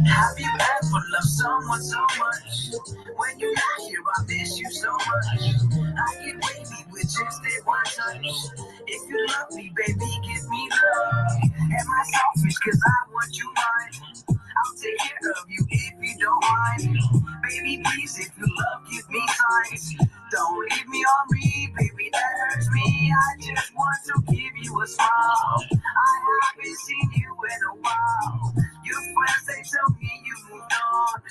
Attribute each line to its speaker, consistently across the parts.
Speaker 1: Have you ever loved someone so much? When you're not here, I miss you so much. I get wavy with just that one touch. If you love me, baby, give me love. Am I selfish? Cause I want you mine. I'll take care of you if you don't mind. Baby, please, if you love, give me signs. Don't leave me on me, baby, that hurts me. I just want to give you a smile. I haven't seen you in a while. Your friends, they tell me you moved on,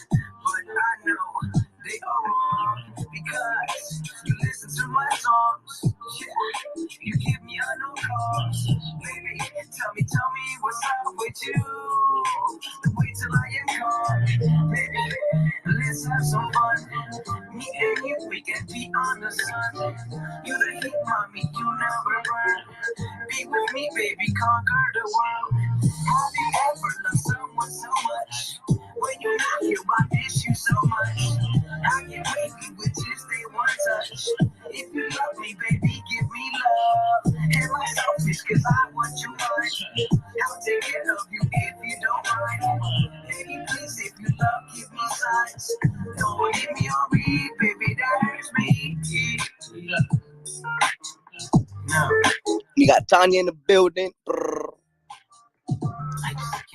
Speaker 1: but I know they are wrong because you listen to my songs. Yeah, you give me unknown calls. Baby, tell me what's up with you. Wait till I am gone. Baby, let's have some fun. Me and you, we can be on the sun. You the heat, mommy, you never burn. Be with me, baby, conquer the world. Have you ever loved someone so much? When you're not here, I miss you so much. I can wake you with just a one touch. If you love me, baby, give me love. Am I selfish? Cause I want you mine. I'll take care of you if you don't mind. Baby, please, if you love, give me signs. Don't leave me on read, baby, that hurts me. No.
Speaker 2: We got Tanya in the building.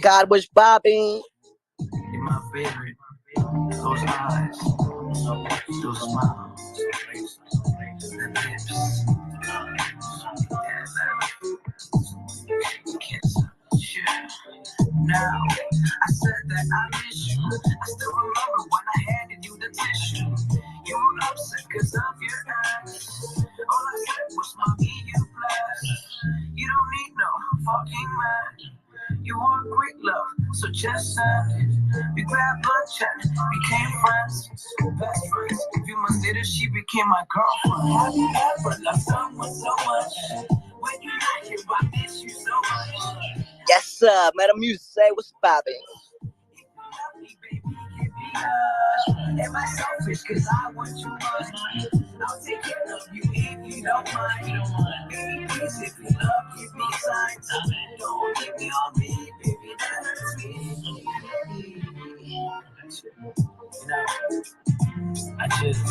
Speaker 2: God was bobbing.
Speaker 1: You're my favorite. Those eyes, those smiles, the lips. Now, I said that I miss you. I still remember when I handed you the tissue. You were upset because of your ex. All I said was, mommy, you blessed. You don't need no fucking man. You want great love, so just send it. We grabbed lunch and became friends, best friends. A few months later, she became my girlfriend. Have you ever loved someone so much? When you're not here, I miss you so much.
Speaker 2: Yes, sir. Madam Music, say what's bobbing.
Speaker 1: Am I selfish? Cause I want you mine. I'll take care of you if you don't mind. Baby, please, if you love, give me signs. Don't leave me on me, baby, that hurts me. You know, I just,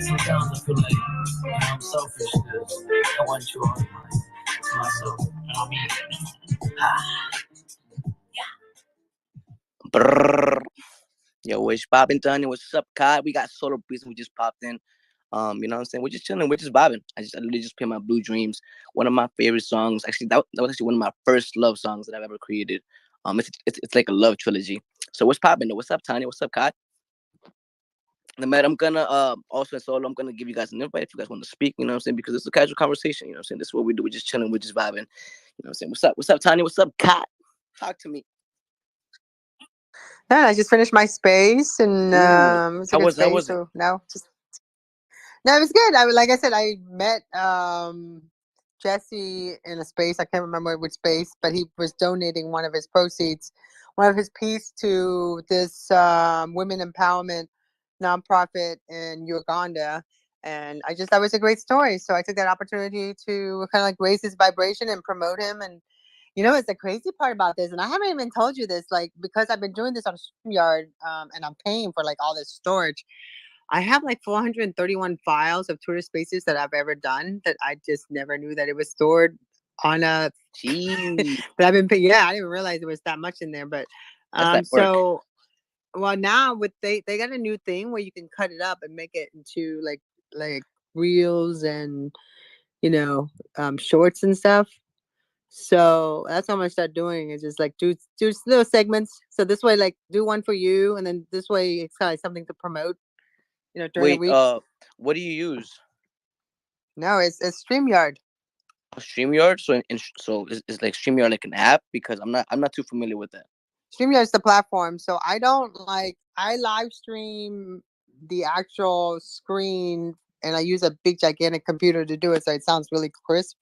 Speaker 1: sometimes I feel like I'm selfish because I want you on myself. I mean,
Speaker 2: Brrr. Yo, what's popping, Tanya? What's up, Kai? We got Solar Breeze. We just popped in. You know what I'm saying? We're just chilling. We're just vibing. I literally just played my Blue Dreams, one of my favorite songs. Actually, that was actually one of my first love songs that I've ever created. It's like a love trilogy. So what's popping though? What's up, Tanya? What's up, Kai? The man, I'm gonna also in solo, I'm gonna give you guys an invite if you guys want to speak, you know what I'm saying? Because it's a casual conversation, you know what I'm saying? This is what we do, we're just chilling, we're just vibing, you know what I'm saying? What's up, Tanya? What's up, Kai? Talk to me.
Speaker 3: Yeah, I just finished my space and it's a good space. So now it was good. Like I said, I met Jesse in a space. I can't remember which space, but he was donating one of his proceeds, one of his piece to this women empowerment nonprofit in Uganda. And that was a great story. So I took that opportunity to kind of like raise his vibration and promote him. And you know, it's the crazy part about this, and I haven't even told you this, like, because I've been doing this on StreamYard, and I'm paying for like all this storage. I have like 431 files of Twitter Spaces that I've ever done that I just never knew that it was stored on a. But I've been paying. Yeah, I didn't realize there was that much in there. But so, well, now with they got a new thing where you can cut it up and make it into like reels and shorts and stuff. So that's what I'm gonna start doing, is just like do little segments. So this way, like do one for you, and then this way it's kind of like something to promote, during the week.
Speaker 2: What do you use?
Speaker 3: No, it's StreamYard.
Speaker 2: StreamYard. So is like StreamYard like an app? Because I'm not too familiar with that.
Speaker 3: StreamYard is the platform. So I live stream the actual screen, and I use a big gigantic computer to do it, so it sounds really crisp.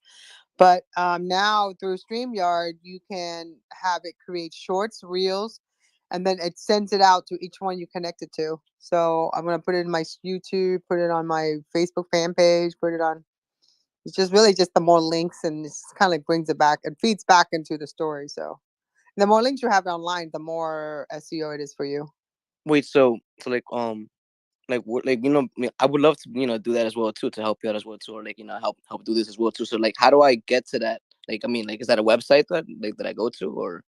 Speaker 3: But now through StreamYard, you can have it create shorts, reels, and then it sends it out to each one you connect it to. So I'm going to put it in my YouTube, put it on my Facebook fan page, put it on. It's just really just the more links, and it's kind of like brings it back. It feeds back into the story. So The more links you have online, the more SEO it is for you.
Speaker 2: Wait, so like I would love to do that as well too, to help you out as well too, or like help do this as well too. So like, how do I get to that? Like, I mean, like, is that a website that I go to, or?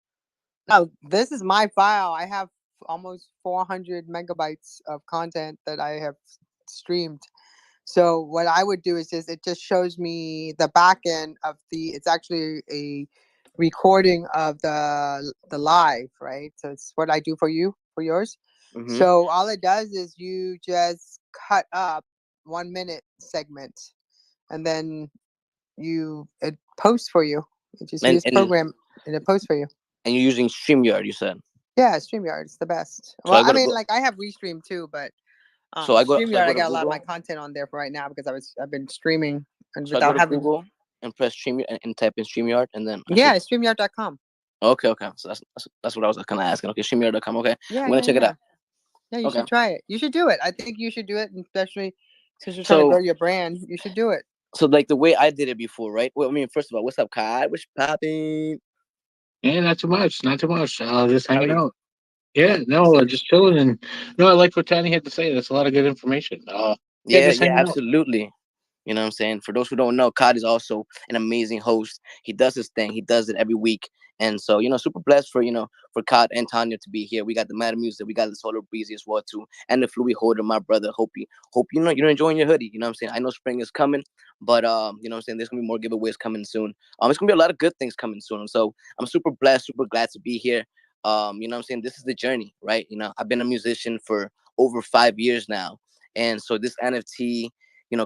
Speaker 3: No, this is my file. I have almost 400 megabytes of content that I have streamed. So what I would do is just it just shows me the back end of the. It's actually a recording of the live, right? So it's what I do for you for yours.
Speaker 2: Mm-hmm.
Speaker 3: So all it does is you just cut up 1 minute segment, and then it posts for you. You just
Speaker 2: and
Speaker 3: use
Speaker 2: and
Speaker 3: program and it posts for you.
Speaker 2: and you're using StreamYard, you said.
Speaker 3: Yeah, StreamYard is the best.
Speaker 2: So
Speaker 3: Well,
Speaker 2: I
Speaker 3: I
Speaker 2: gotta
Speaker 3: mean,
Speaker 2: go.
Speaker 3: like I have Restream too, but
Speaker 2: So I
Speaker 3: StreamYard,
Speaker 2: go
Speaker 3: I
Speaker 2: to
Speaker 3: got a lot of my
Speaker 2: Google.
Speaker 3: content on there for right now because I've been streaming and
Speaker 2: So I go
Speaker 3: without
Speaker 2: to
Speaker 3: having.
Speaker 2: Google and press StreamYard and type in StreamYard, and then I should.
Speaker 3: Yeah, StreamYard.com.
Speaker 2: Okay, okay. So that's what I was kind of asking. Okay, StreamYard.com. Okay,
Speaker 3: Yeah,
Speaker 2: I'm gonna
Speaker 3: yeah,
Speaker 2: check it
Speaker 3: yeah.
Speaker 2: out.
Speaker 3: Yeah, you
Speaker 2: Okay.
Speaker 3: should try it. You should do it. I think you should do it, and especially since you're trying to
Speaker 2: So
Speaker 3: grow your brand. You should do it.
Speaker 2: so like the way I did it before, right? Well, I mean, first of all, what's up, Kai? What's popping?
Speaker 4: Yeah, not too much, not too much. Just
Speaker 2: How are
Speaker 4: hanging
Speaker 2: you?
Speaker 4: out. Yeah, no, just chilling, and no, I like what Tiny had to say. That's a lot of good information. Yeah,
Speaker 2: Yeah,
Speaker 4: just
Speaker 2: yeah,
Speaker 4: hanging out.
Speaker 2: absolutely. You know what I'm saying? For those who don't know, Cod is also an amazing host. He does his thing. He does it every week. And so, super blessed for Cod and Tanya to be here. We got the Mad Music, we got the Solar Breezy as well too, and the Fluid Holder, my brother. Hope you're enjoying your hoodie. You know what I'm saying? I know spring is coming, but you know what I'm saying, there's gonna be more giveaways coming soon. It's gonna be a lot of good things coming soon. So I'm super blessed, super glad to be here. You know what I'm saying? This is the journey, right? I've been a musician for over 5 years now. And so this NFT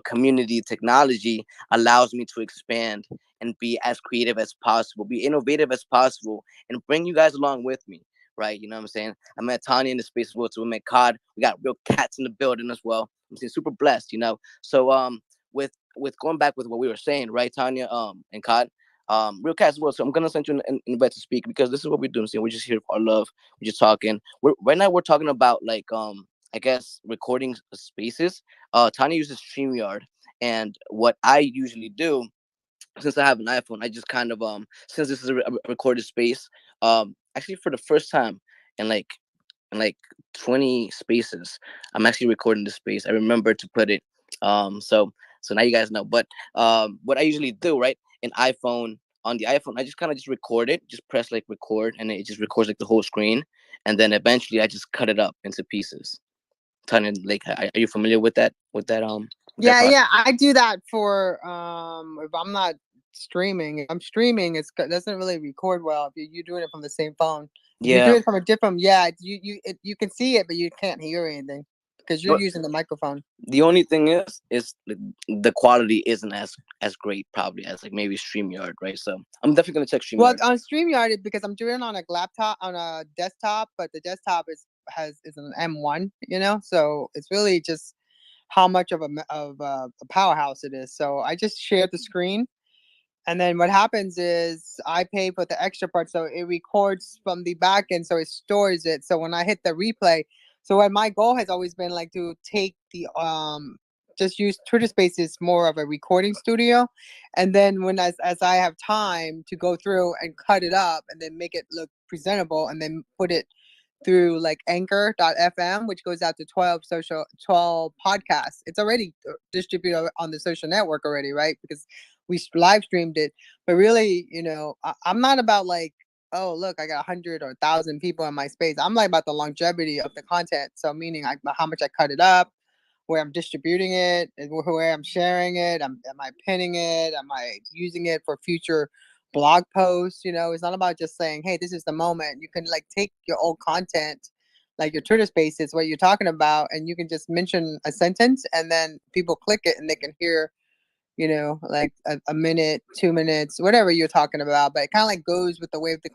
Speaker 2: community technology allows me to expand and be as creative as possible, be innovative as possible, and bring you guys along with me. Right, you know what I'm saying? I met Tanya in the space as well too. We met Cod. We got real cats in the building as well. I'm saying super blessed. So with going back with what we were saying, right, Tanya, and Cod, real cats as well. So I'm gonna send you an invite to speak, because this is what we're doing. So we're just here for our love. We're just talking. Right now we're talking about, like, I guess, recording spaces. Tanya uses StreamYard, and what I usually do, since I have an iPhone, I just kind of since this is a recorded space, actually for the first time in like 20 spaces, I'm actually recording the space. I remember to put it, so now you guys know. But what I usually do, right, in iPhone on the iPhone, I just kind of just record it, just press like record, and it just records like the whole screen, and then eventually I just cut it up into pieces. Tanya, like, are you familiar with that
Speaker 3: Yeah,
Speaker 2: process?
Speaker 3: yeah, I do that for if I'm not streaming. If I'm streaming, it doesn't really record well if you're doing it from the same phone. If you do
Speaker 2: Yeah.
Speaker 3: it from a different, yeah, you can see it, but you can't hear anything because you're
Speaker 2: But
Speaker 3: using the microphone.
Speaker 2: the only thing is the quality isn't as great probably as like maybe StreamYard, right? So I'm definitely gonna check
Speaker 3: Well,
Speaker 2: StreamYard.
Speaker 3: on StreamYard, because I'm doing it on a laptop, on a desktop, but the desktop is an M1, so it's really just how much of a powerhouse it is. So I just share the screen, and then what happens is I pay for the extra part, so it records from the back end, so it stores it. So when I hit the replay, so what my goal has always been like to take the just use Twitter Spaces more of a recording studio, and then as I have time to go through and cut it up and then make it look presentable, and then put it through like anchor.fm, which goes out to 12 podcasts. It's already distributed on the social network already, right? Because we live streamed it. But really, I'm not about like, oh, look, I got 100 or 1,000 people in my space. I'm like about the longevity of the content. So meaning how much I cut it up, where I'm distributing it, and where I'm sharing it. Am I pinning it? Am I using it for future blog posts? It's not about just saying, hey, this is the moment. You can like take your old content, like your Twitter spaces, what you're talking about, and you can just mention a sentence, and then people click it and they can hear, like a minute, 2 minutes, whatever you're talking about. But it kind of like goes with the way of the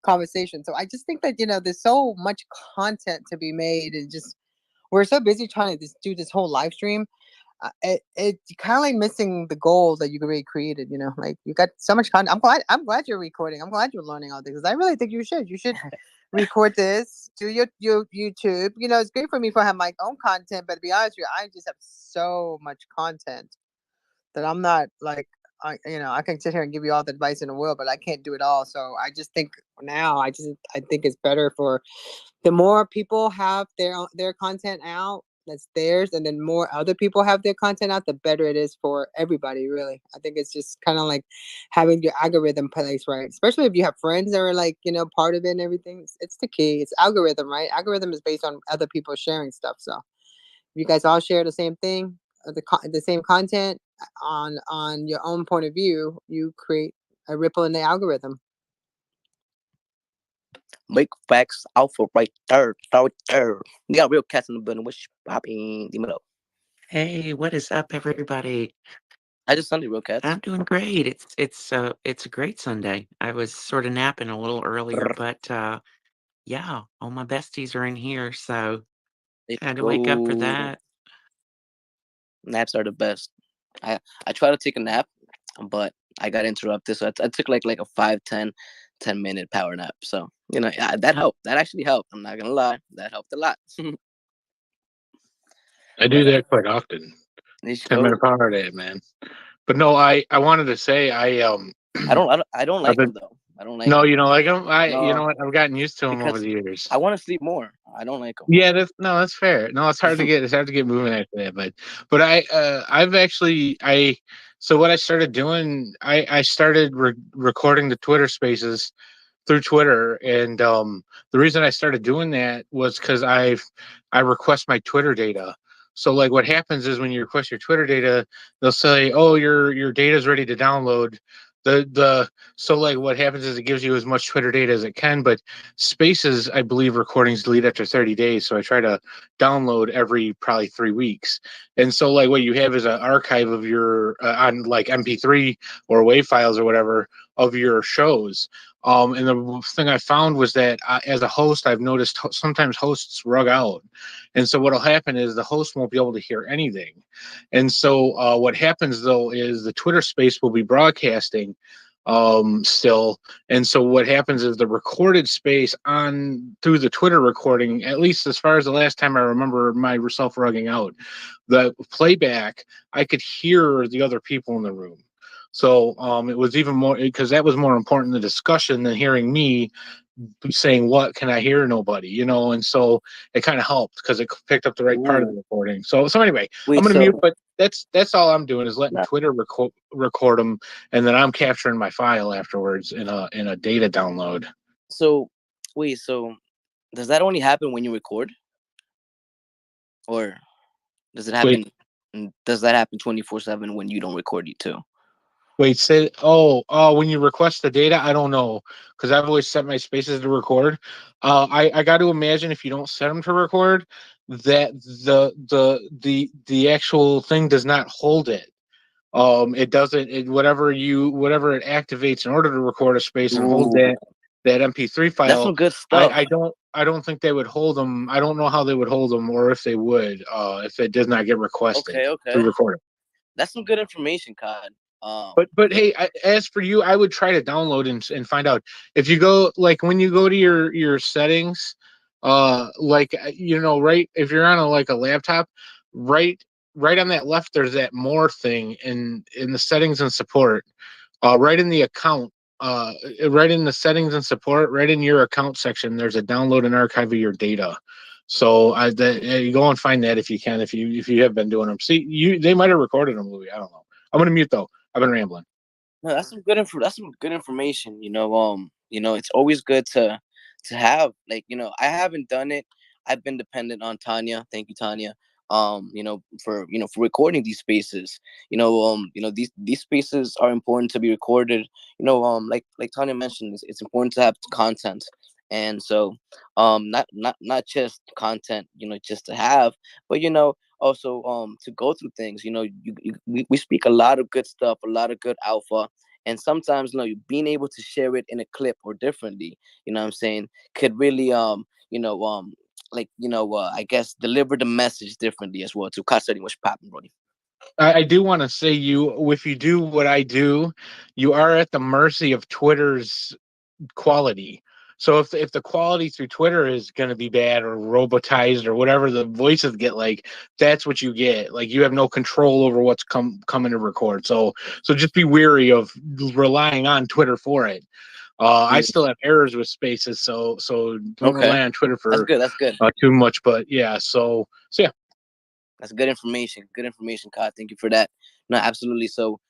Speaker 3: conversation. So I just think that, there's so much content to be made, and just we're so busy trying to just do this whole live stream. It kind of like missing the goal that you already created. Like you got so much content. I'm glad you're recording. I'm glad you're learning all this, because I really think you should record this, do your YouTube. It's great for me for have my own content, but to be honest with you, I just have so much content that I'm not like I can sit here and give you all the advice in the world, but I can't do it all. So I just think now, I think it's better for the more people have their content out that's theirs, and then more other people have their content out, the better it is for everybody. Really, I think it's just kind of like having your algorithm placed right, especially if you have friends that are like part of it and everything. It's the key. It's algorithm, right? Algorithm is based on other people sharing stuff. So if you guys all share the same thing, the same content on your own point of view, you create a ripple in the algorithm.
Speaker 2: Big facts alpha right there, right there. We got real cats in the building. What's popping? Give me up.
Speaker 1: Hey, what is up, everybody?
Speaker 2: I just Sunday real cats.
Speaker 1: I'm doing great. It's a great Sunday. I was sort of napping a little earlier, but yeah, all my besties are in here, so
Speaker 2: Let's
Speaker 1: had to wake up for
Speaker 2: go.
Speaker 1: that.
Speaker 2: Naps are the best. I try to take a nap, but I got interrupted, so I took like a 5, 10 minute power nap. So yeah, that helped. That actually helped. I'm not gonna lie, that helped a lot.
Speaker 4: I do
Speaker 2: But
Speaker 4: that quite often.
Speaker 2: let's
Speaker 4: 10-minute
Speaker 2: go.
Speaker 4: power day, man. But no, I wanted to say
Speaker 2: I don't
Speaker 4: I've
Speaker 2: like
Speaker 4: been
Speaker 2: them though. I don't like
Speaker 4: no,
Speaker 2: them.
Speaker 4: you know, like you know
Speaker 2: No,
Speaker 4: what, I've gotten used to them over
Speaker 2: because
Speaker 4: the years.
Speaker 2: I want to sleep more. I don't like them.
Speaker 4: Yeah, that's fair. No, it's hard to get moving after that. But I've actually I so what I started doing, I started recording the Twitter Spaces through Twitter, and the reason I started doing that was because I request my Twitter data. So like what happens is when you request your Twitter data, they'll say, "Oh, your data is ready to download." The so like what happens is it gives you as much Twitter data as it can, but Spaces, I believe, recordings delete after 30 days. So I try to download every probably 3 weeks, and so like what you have is an archive of your on like MP3 or WAV files or whatever of your shows. And the thing I found was that as a host, I've noticed sometimes hosts rug out. And so what'll happen is the host won't be able to hear anything. And so what happens though is the Twitter space will be broadcasting still. And so what happens is the recorded space on through the Twitter recording, at least as far as the last time I remember myself rugging out, the playback, I could hear the other people in the room. So it was even more because that was more important the discussion than hearing me saying what can I hear nobody, and so it kind of helped because it picked up the right part of the
Speaker 2: Ooh,
Speaker 4: recording. So anyway, I'm
Speaker 2: wait.
Speaker 4: gonna mute,
Speaker 2: So
Speaker 4: but that's all I'm doing is letting
Speaker 2: nah,
Speaker 4: Twitter record them, and then I'm capturing my file afterwards in a data download.
Speaker 2: so wait. So does that only happen when you record, or does it
Speaker 4: Wait,
Speaker 2: happen? Does that happen 24/7 when you don't record it too?
Speaker 4: Wait, say when you request the data, I don't know because I've always set my spaces to record. I got to imagine if you don't set them to record, that the actual thing does not hold it. It doesn't whatever it activates in order to record a space and hold
Speaker 2: Ooh,
Speaker 4: that MP3
Speaker 2: that's
Speaker 4: file.
Speaker 2: some good stuff.
Speaker 4: I don't think they would hold them. I don't know how they would hold them or if they would if it does not get requested
Speaker 2: Okay,
Speaker 4: to
Speaker 2: okay,
Speaker 4: record.
Speaker 2: that's some good information, Cod.
Speaker 4: But hey, as for you, I would try to download and find out if you go like when you go to your settings, like right if you're on a laptop, right right on that left there's that more thing in the settings and support, right in the account, right in the settings and support, right in your account section. There's a download and archive of your data. So you go and find that if you can, if you have been doing them. See, they might have recorded them, Louis. I don't know. I'm gonna mute though. I've been rambling.
Speaker 2: No, that's some good information. It's always good to have, like, I haven't done it. I've been dependent on Tanya. Thank you, Tanya. For recording these spaces. These spaces are important to be recorded. Like Tanya mentioned, it's important to have content. And so not just content, just to have, but also to go through things. We speak a lot of good stuff, a lot of good alpha, and sometimes you being able to share it in a clip or differently, what I'm saying, could really I guess deliver the message differently as well. To custody what's popping, Brody.
Speaker 4: I do want to say if you do what I do, you are at the mercy of Twitter's quality. So if the quality through Twitter is going to be bad or robotized or whatever the voices get like, that's what you get. Like you have no control over what's coming to record. So just be weary of relying on Twitter for it. I still have errors with spaces, so don't rely on Twitter for
Speaker 2: That's good.
Speaker 4: too much. But yeah, so yeah.
Speaker 2: That's good information. Good information, Kyle. Thank you for that. No, absolutely. So,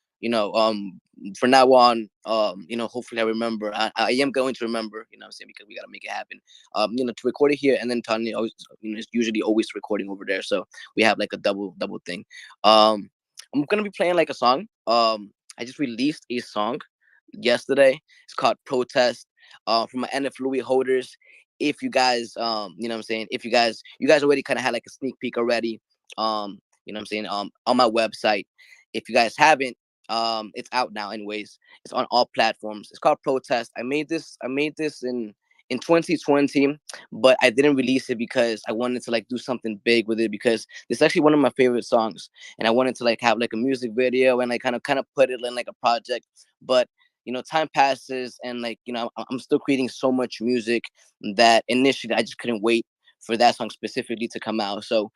Speaker 2: for now on, hopefully I remember. I am going to remember, what I'm saying, because we got to make it happen. To record it here, and then Tanya always, is usually always recording over there. So we have like a double thing. I'm gonna be playing like a song. I just released a song yesterday. It's called Protest. For my LUI holders. If you guys, what I'm saying, if you guys already kind of had like a sneak peek already. What I'm saying, on my website. If you guys haven't, it's out now anyways. It's on all platforms. It's called Protest. I made this in 2020, but I didn't release it because I wanted to like do something big with it, because it's actually one of my favorite songs, and I wanted to like have like a music video and like kind of put it in like a project. But time passes, and like I'm still creating so much music that initially I just couldn't wait for that song specifically to come out. So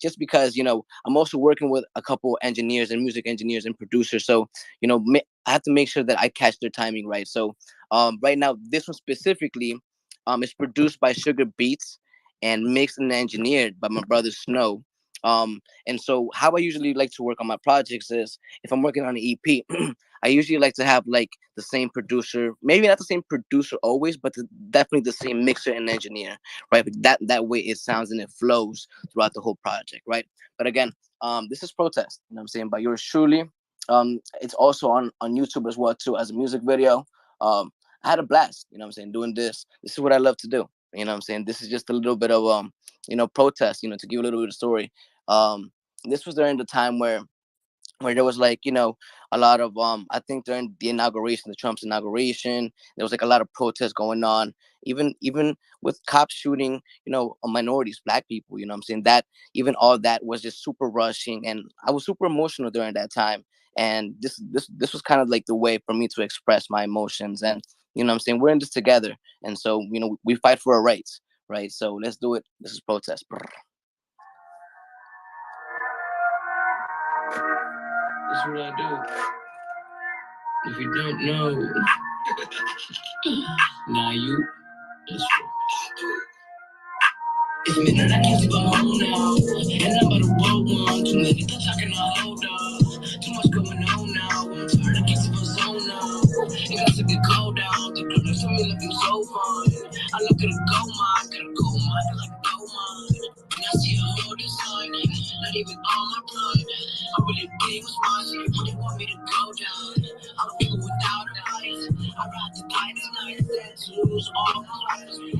Speaker 2: just because I'm also working with a couple engineers and music engineers and producers, so I have to make sure that I catch their timing right. So right now, this one specifically is produced by Sugar Beats and mixed and engineered by my brother Snow. And so how I usually like to work on my projects is, if I'm working on an EP, I usually like to have like the same producer, maybe not the same producer always, but definitely the same mixer and engineer, right? That way it sounds and it flows throughout the whole project, right? But again, this is Protest, what I'm saying, by yours truly. It's also on YouTube as well too, as a music video. I had a blast, what I'm saying, doing this. This is what I love to do. What I'm saying? This is just a little bit of protest, to give you a little bit of story. This was during the time where there was like a lot of I think during the inauguration, the Trump's inauguration, there was like a lot of protests going on, even with cops shooting minorities, black people, I'm saying, that even all that was just super rushing, and I was super emotional during that time. And this was kind of like the way for me to express my emotions. And I'm saying, we're in this together, and so we fight for our rights, right? So let's do it. This is Protest. That's what I do. If you don't know, now you. It's midnight, I can't sleep, I'm home now. And I'm about to roll one. Too many thoughts I cannot hold up. Too much going on now. I'm tired, I can't sleep, I'm zone now. Ain't got to get cold out. The girl next to me looking so fine. I look at a gold mine, got a gold mine, I like a gold mine. And I see a whole design, not even on my pride. I really think it was mine, so they want me to go down. I'm people without a fight. I ride the die tonight, and to lose all my lives. I am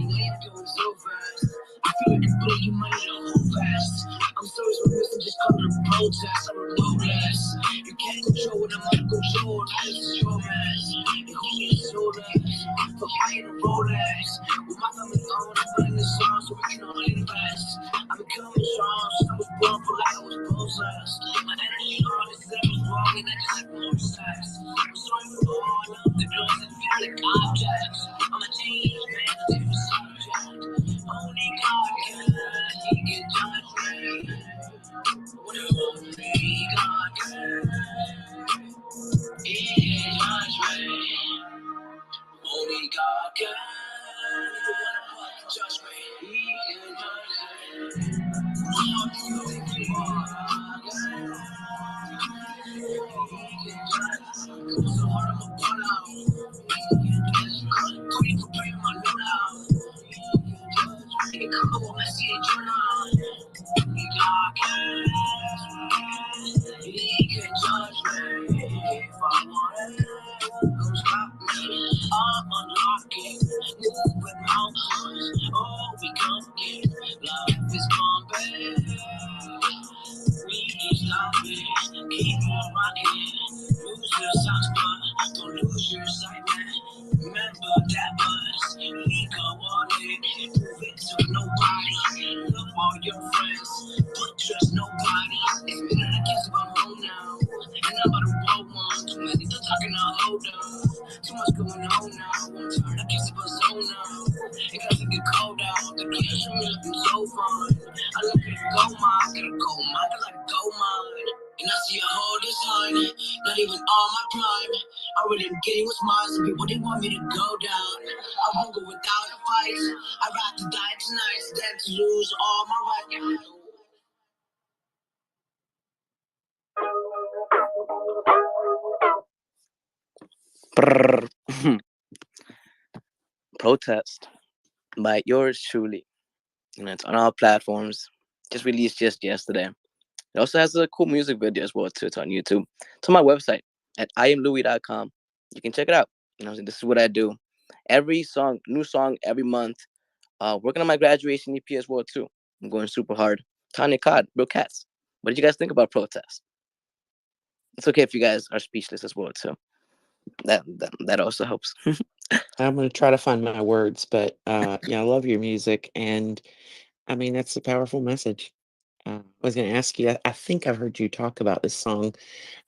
Speaker 2: doing so fast. I feel like a bully, you might need a hold fast. I'm sorry for missing, just come to protest. I'm a low less. You can't control what I'm out of control. This is your mess. And who needs so less? For buying a Rolex. With my family on, I'm putting this song so we can all invest. I'm becoming strong, since I was born for like I was possessed. My energy on is that I was wrong and I just like more sex. I'm sorry for all of the girls that feel like objects. I'm a change man, a different subject. Only God can, He can judge me. Only God can, He can judge me. Only God can, judge me. He can judge me. I'm beautiful, God can. He can judge me. So hard I'm a pull out. Put me prepare my load out. Come on, let's see it turn on. God can, He can judge me if I want it. Don't stop me. I'm unlocking, moving mountains. Oh, we come get love is pumping. We ain't stopping, keep on rocking. Lose your socks, but don't lose your sight, man. Remember that buzz, we go on it. Prove it to nobody. Love all your friends, but trust nobody. It's been in the kiss, but I'm home now. And I'm about to roll one. Too many thoughts I cannot hold up. Too much going on now. I'm tired, I can't sleep, I'm zone
Speaker 1: cash me looking so fine. I look at a gold mine, get a gold mine, I like a gold mine. And I see a whole design, not even on my prime. I really am getting what's mine, some people they want me to go down. I won't go without a fight. I'd rather die tonight than to lose all my right.
Speaker 2: Brrr. Protest by yours truly. It's on all platforms. Just released just yesterday. It also has a cool music video as well too. It's on YouTube. It's on my website at iamlouis.com. You can check it out. This is what I do. Every song, new song every month. Working on my graduation EP as well too. I'm going super hard. Tanya Cod, Real Cats. What did you guys think about protest? It's okay if you guys are speechless as well too. That also helps.
Speaker 5: I'm going to try to find my words, but yeah, I love your music, and I mean that's a powerful message. I was going to ask you. I think I've heard you talk about this song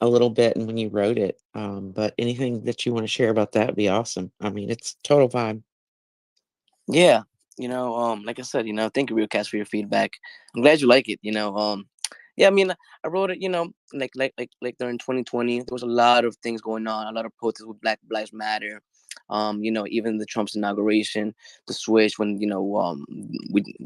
Speaker 5: a little bit, and when you wrote it, but anything that you want to share about that would be awesome. I mean, it's total vibe.
Speaker 2: Yeah, like I said, thank you, Real Cats, for your feedback. I'm glad you like it. Yeah, I mean, I wrote it, like during 2020, there was a lot of things going on, a lot of protests with Black Lives Matter. Even the Trump's inauguration, the switch when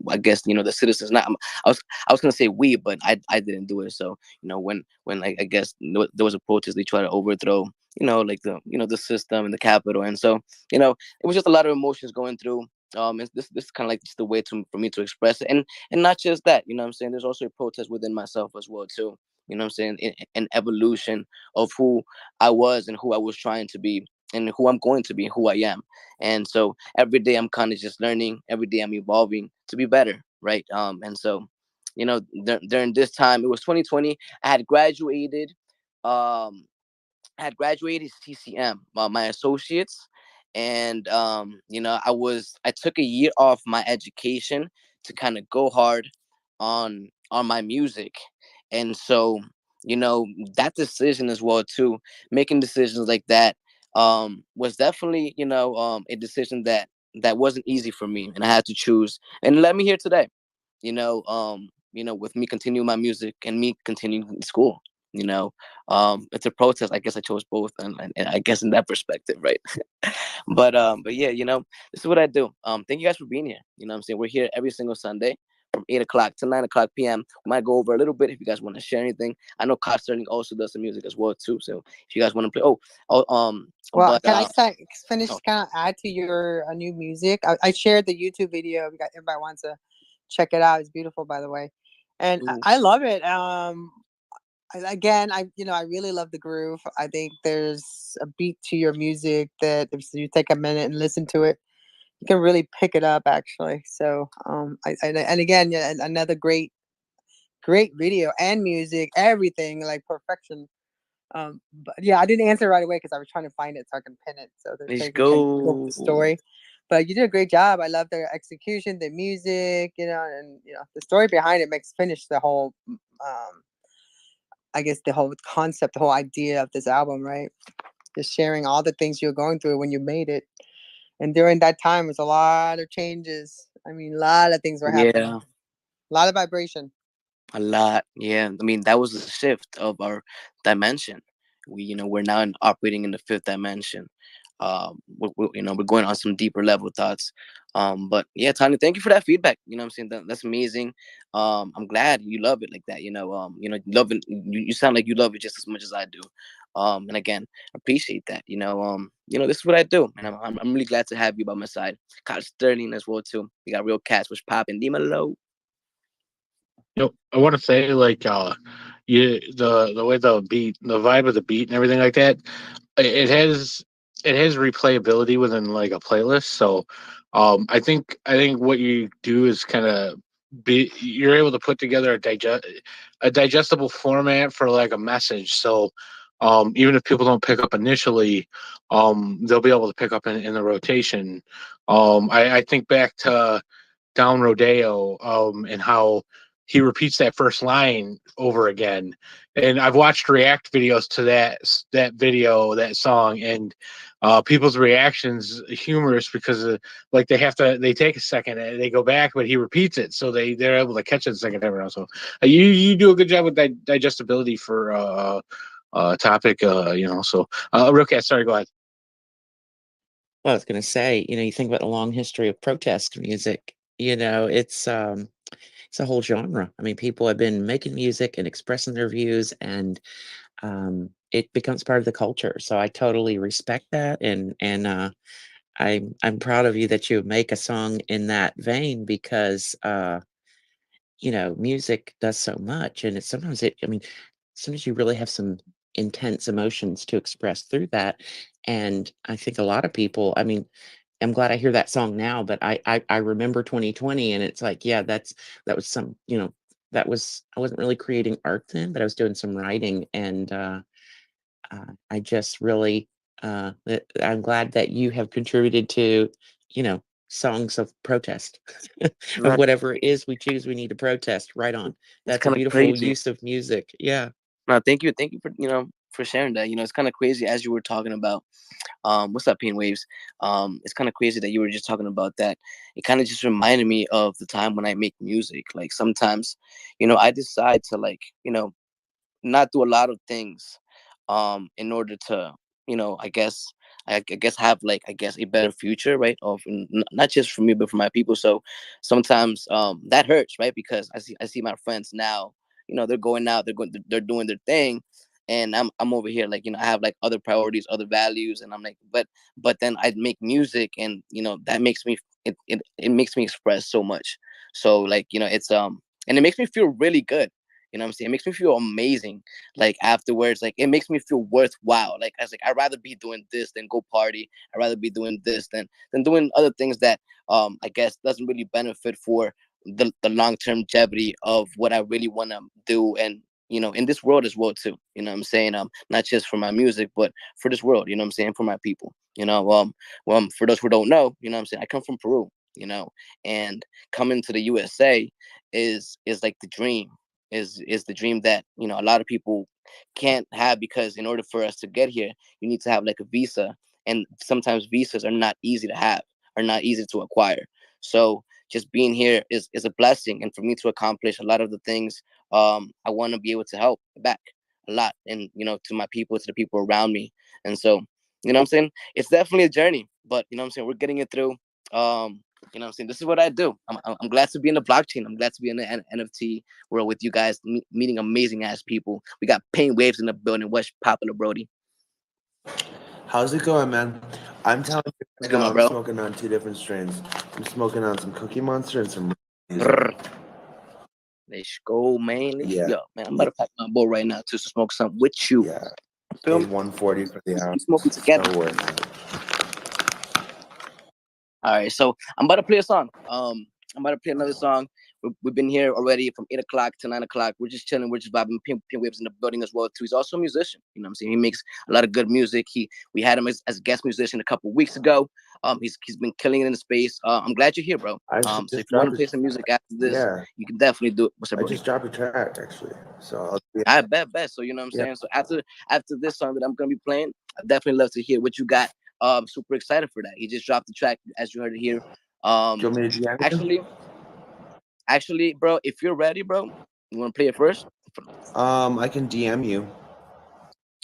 Speaker 2: I guess the citizens. Not I was gonna say we, but I didn't do it. So when I guess there was a protest, they tried to overthrow like the system and the Capitol, and so it was just a lot of emotions going through. This is kind of like just the way for me to express it, and not just that. What I'm saying, there's also a protest within myself as well too. What I'm saying, an evolution of who I was and who I was trying to be and who I'm going to be, who I am. And so every day I'm kind of just learning. Every day I'm evolving to be better, right? And so, during this time, it was 2020. I had graduated. I had graduated CCM, my associates, and I took a year off my education to kind of go hard on my music, and so that decision as well too, making decisions like that was definitely a decision that wasn't easy for me, and I had to choose, and it led me here today. With me continuing my music and me continuing school. It's a protest. I guess I chose both, and I guess in that perspective, right? but yeah, this is what I do. Thank you guys for being here. What I'm saying, we're here every single Sunday from 8 o'clock to 9 o'clock p.m. We might go over a little bit if you guys want to share anything. I know Cod Sterling also does some music as well too. So if you guys want to play,
Speaker 3: Well,
Speaker 2: but
Speaker 3: can I finish?
Speaker 2: oh,
Speaker 3: Kind of add to your new music. I shared the YouTube video. We got everybody wants to check it out. It's beautiful, by the way, and
Speaker 2: mhm.
Speaker 3: I love it. Again, I really love the groove. I think there's a beat to your music that if you take a minute and listen to it, you can really pick it up. Actually, so and again, yeah, another great video and music, everything like perfection. But yeah, I didn't answer right away because I was trying to find it so I can pin it so
Speaker 2: Let's
Speaker 3: you can go with
Speaker 2: go.
Speaker 3: the story. But you did a great job. I love the execution, the music, and the story behind it makes finish the whole. I guess the whole concept, the whole idea of this album, right? Just sharing all the things you're going through when you made it, and during that time, was a lot of changes. I mean, a lot of things were happening,
Speaker 2: Yeah,
Speaker 3: a lot of vibration.
Speaker 2: a lot. Yeah, I mean that was a shift of our dimension. We're now operating in the fifth dimension. We're going on some deeper level thoughts. But yeah, Tanya, thank you for that feedback. What I'm saying, that's amazing. I'm glad you love it like that. You love it. You sound like you love it just as much as I do. And again, appreciate that. This is what I do, and I'm really glad to have you by my side. Kyle Sterling as well too. We got Real Cats, which popping. Dimelo.
Speaker 4: I want to say like the way the vibe of the beat and everything like that, it has replayability within like a playlist. So I think what you do is kind of you're able to put together a digestible format for like a message. So even if people don't pick up initially, they'll be able to pick up in the rotation. I think back to Down Rodeo, and how he repeats that first line over again, and I've watched react videos to that video, that song, and people's reactions humorous because like they take a second and they go back, but he repeats it, so they're able to catch it the second time around. So you do a good job with digestibility for topic, So real cat, sorry, go ahead.
Speaker 5: Well, I was going to say, you think about the long history of protest music. It's a whole genre. I mean, people have been making music and expressing their views, and it becomes part of the culture. So I totally respect that, and I'm proud of you that you make a song in that vein because music does so much, and sometimes you really have some intense emotions to express through that. And I think a lot of people, I'm glad I hear that song now, but I remember 2020, and it's like, yeah, that was some, I wasn't really creating art then, but I was doing some writing, and I just really, I'm glad that you have contributed to, you know, songs of protest, of
Speaker 2: No,
Speaker 5: whatever it is we choose, we need to protest. Right on.
Speaker 2: it's
Speaker 5: That's a
Speaker 2: kind of
Speaker 5: beautiful
Speaker 2: crazy.
Speaker 5: use of music. Yeah.
Speaker 2: No, thank you for for sharing that. It's kind of crazy as you were talking about. What's up, Pain Waves? It's kind of crazy that you were just talking about that. It kind of just reminded me of the time when I make music. Like sometimes, I decide to not do a lot of things in order to I guess I guess have like I guess a better future, right? Of not just for me but for my people. So sometimes that hurts, right? Because I see my friends now, they're going out, they're doing their thing, and I'm over here like I have like other priorities, other values, and I'm like but then I make music, and that makes me it makes me express so much. So like it's and it makes me feel really good. You know what I'm saying? It makes me feel amazing. Like afterwards, like it makes me feel worthwhile. Like I was like, I'd rather be doing this than go party. I'd rather be doing this than doing other things that I guess doesn't really benefit for the long term longevity of what I really want to do, and in this world as well too. You know what I'm saying? Not just for my music, but for this world, you know what I'm saying, for my people. For those who don't know, you know what I'm saying, I come from Peru, and coming to the USA is like the dream, is the dream that a lot of people can't have, because in order for us to get here you need to have like a visa, and sometimes visas are not easy to have, are not easy to acquire. So just being here is a blessing, and for me to accomplish a lot of the things I want to be able to help back a lot, and to my people, to the people around me. And so what I'm saying, it's definitely a journey, but what I'm saying, we're getting it through. What I'm saying, this is what I do. I'm glad to be in the blockchain. I'm glad to be in the NFT world with you guys, meeting amazing ass people. We got Pain Waves in the building. What's popular, Brody?
Speaker 1: How's it going, man? I'm telling you
Speaker 2: What's
Speaker 1: right
Speaker 2: good,
Speaker 1: now,
Speaker 2: my
Speaker 1: I'm
Speaker 2: bro?
Speaker 1: smoking on two different strains. I'm smoking on some Cookie Monster and some music.
Speaker 2: Brr. Let's go, man.
Speaker 1: Yeah,
Speaker 2: Yo, man, I'm about
Speaker 1: yeah,
Speaker 2: to pack my bowl right now to smoke something with you.
Speaker 1: yeah.
Speaker 2: Feel
Speaker 1: Paid
Speaker 2: me?
Speaker 1: 140 for the
Speaker 2: Let's
Speaker 1: hour.
Speaker 2: keep smoking together.
Speaker 1: So worth it.
Speaker 2: All right, so I'm about to play a song. I'm about to play another song. We've been here already from 8 o'clock to 9 o'clock. We're just chilling. We're just vibing. Pin Whips in the building as well too. He's also a musician. You know what I'm saying? He makes a lot of good music. We had him as a guest musician a couple weeks ago. He's been killing it in the space. I'm glad you're here, bro.
Speaker 1: I
Speaker 2: So if
Speaker 1: just
Speaker 2: you want
Speaker 1: dropped
Speaker 2: to play
Speaker 1: it.
Speaker 2: some music after this,
Speaker 1: Yeah,
Speaker 2: you can definitely do it. What's up,
Speaker 1: I
Speaker 2: Brody?
Speaker 1: just dropped a track actually. So
Speaker 2: I bet. So you know what I'm
Speaker 1: yeah.
Speaker 2: saying. So after this song that I'm gonna be playing, I definitely love to hear what you got. Super excited for that. He just dropped the track as you heard it here.
Speaker 1: Do you want me to DM you?
Speaker 2: Actually, bro, if you're ready, bro, you want to play it first?
Speaker 1: I can DM you.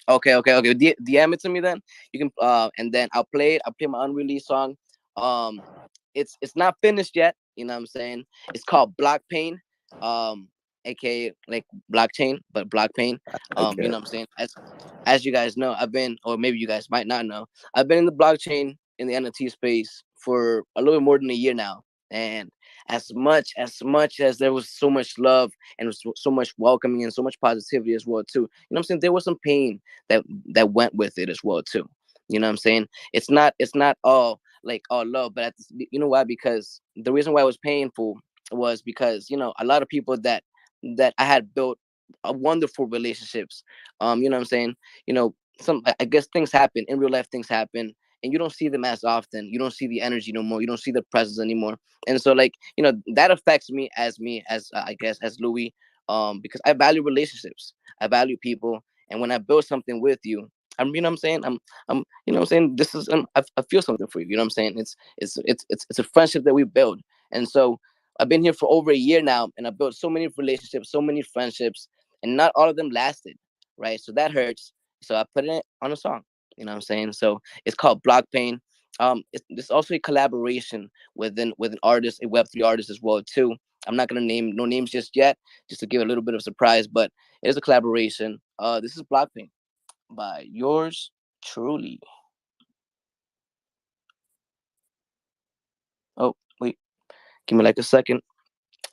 Speaker 2: Okay. DM it to me then. You can and then I'll play it. I'll play my unreleased song. Um, it's not finished yet. You know what I'm saying? It's called Block Pain. Um, aka like blockchain, but block pain. You
Speaker 1: Okay.
Speaker 2: know what I'm saying? As you guys know, I've been, or maybe you guys might not know, I've been in the blockchain in the NFT space for a little bit more than a year now. And as much as there was so much love and so much welcoming and so much positivity as well too, I'm saying, there was some pain that went with it as well too. You know what I'm saying? It's not all like all love, but you know why? Because the reason why it was painful was because a lot of people that I had built a wonderful relationships. You know what I'm saying? Some, I guess, things happen in real life. Things happen, and you don't see them as often. You don't see the energy no more. You don't see the presence anymore. And so, like, that affects me as I guess, as Louis. because I value relationships. I value people, and when I build something with you, you know what I'm saying. You know what I'm saying. This is, I feel something for you. You know what I'm saying. It's a friendship that we build, and so I've been here for over a year now, and I built so many relationships, so many friendships, and not all of them lasted, right? So that hurts. So I put it on a song. You know what I'm saying. So it's called Block Pain. It's also a collaboration with an artist, a Web3 artist as well too. I'm not gonna name no names just yet, just to give a little bit of surprise, but it is a collaboration. This is Block Pain by yours truly. Oh wait, give me like a second.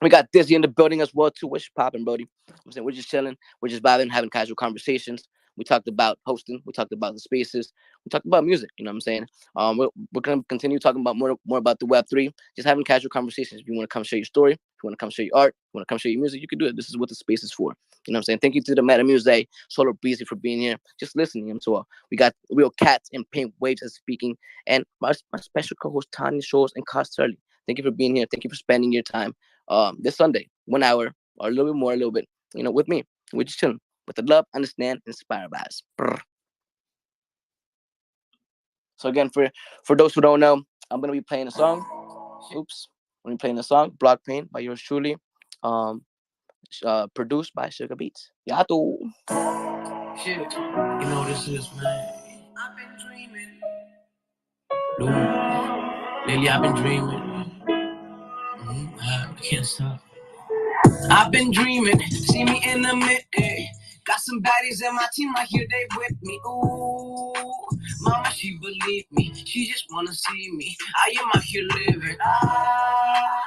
Speaker 2: We got Dizzy in the building as well too. What's popping, Brody? I'm saying we're just chilling, we're just vibing, having casual conversations. We talked about hosting, we talked about the spaces, we talked about music. You know what I'm saying? We're gonna continue talking about more about the Web3, just having casual conversations. If you want to come share your story, if you want to come share your art, if you want to come share your music, you can do it. This is what the space is for. You know what I'm saying? Thank you to the Meta Muse, Solar Breezy for being here, just listening to all. We got Real Cats and Pink Waves as speaking, and my special co-host Tanya Shores and Costelli. Thank you for being here. Thank you for spending your time this Sunday, 1 hour or a little bit more, a little bit, with me. We're just chilling with the love, understand, inspire vibes. Brr. So again, for those who don't know, I'm gonna be playing a song. Oops, I'm gonna be playing a song, "Block Pain" by yours truly, um, produced by Sugar Beats. Yato.
Speaker 1: Shit, you know what this is, man. I've been dreaming. Lately, I've been dreaming. I can't stop. I've been dreaming, see me in the mid. Got some baddies in my team, I hear they with me. Ooh, mama, she believe me. She just wanna see me. I am out here living. I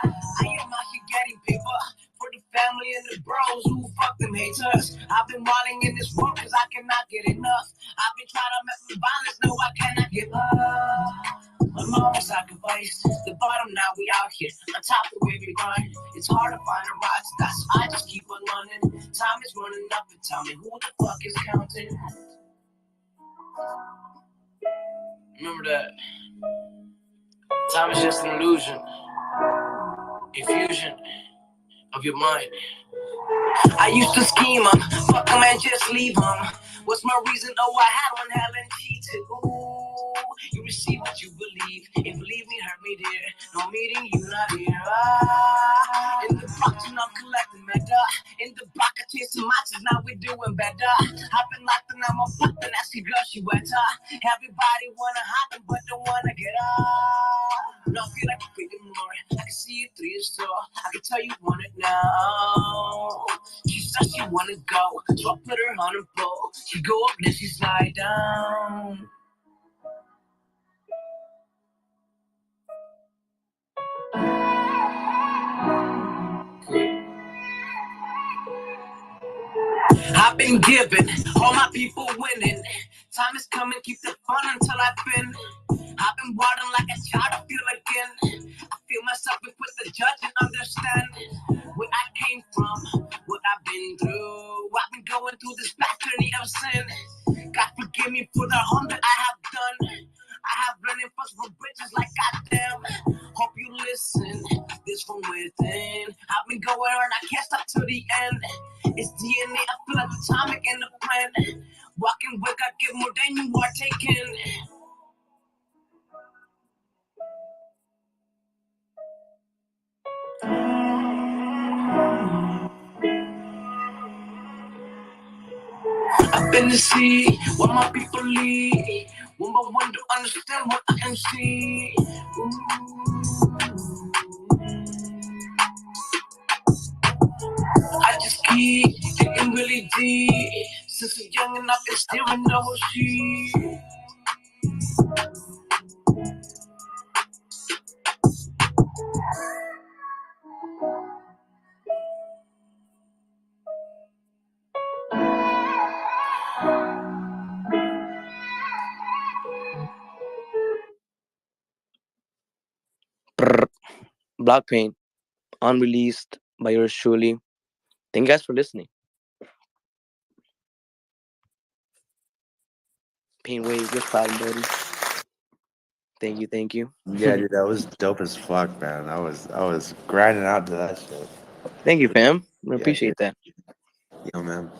Speaker 1: am out here getting paper for the family and the bros who fuck them haters. I've been walling in this world cause I cannot get enough. I've been trying to make me violence, no, I cannot give up. My mama sacrificed the bottom, now we out here on top of where we grind. It's hard to find a right spot, so I just keep on running. Time is running up and tell me who the fuck is counting. Remember that. Time is just an illusion, a fusion of your mind. I used to scheme them, fuck them and just leave them. What's my reason? Oh, I had one hell and cheated. Ooh, you receive what you believe. And believe me, hurt me, dear. No meeting, you not here. In the box, you not collecting matter. In the block, I chasing matches, now we doing better. I've been locked and I'm a poppin', that's the girl, she wetter. Everybody wanna hop but don't wanna get up. No, I feel like you're bigger more. I can see you through your store. I can tell you want it now. She said she wanna go, so I put her on a boat. She go up, then she slide down. I've been giving, all my people winning. Time is coming, keep the fun until I fin. I've been watering like a child, I feel again. I feel myself and quit the judge and understand where I came from, what I've been through. I've been going through this back journey of sin. God forgive me for the harm that I have done. I have running fuss from bridges like goddamn. Hope you listen, this from within. I've been going on, I can't stop till the end. It's DNA, I feel like atomic in the plan. Walking with God, give more than you are taking. I've been to see what my people lead. One by one to understand what I can see. I just keep thinking really deep. Since I'm young and I've been steering the whole sheet.
Speaker 2: Brr. Block Pain, unreleased by yours truly. Thank you guys for listening. Pain Wave, what's popping, buddy? Thank you, thank you.
Speaker 6: Yeah, dude, that was dope as fuck, man. I was grinding out to that shit.
Speaker 2: Thank you, fam. I
Speaker 6: Yeah, dude.
Speaker 2: appreciate that.
Speaker 1: Yo, man.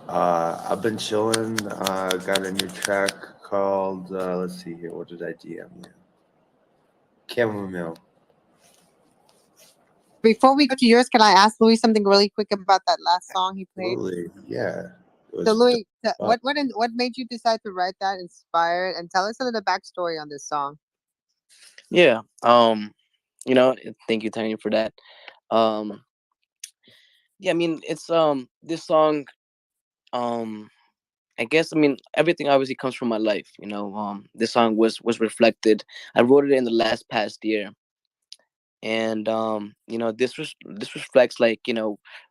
Speaker 1: I've been chilling. Got a new track called, let's see here. What did I DM you? Chamomile.
Speaker 3: Before we go to yours, can I ask Louis something really quick about that last song he played?
Speaker 1: Absolutely. Yeah. It
Speaker 3: So
Speaker 1: was
Speaker 3: Louis,
Speaker 1: dope.
Speaker 3: what made you decide to write that? Inspired, and tell us a little backstory on this song.
Speaker 2: Yeah. Thank you, Tanya, for that. Um, yeah, I mean, it's this song. Um, I guess I mean everything obviously comes from my life. This song was reflected. I wrote it in the last past year, and this reflects like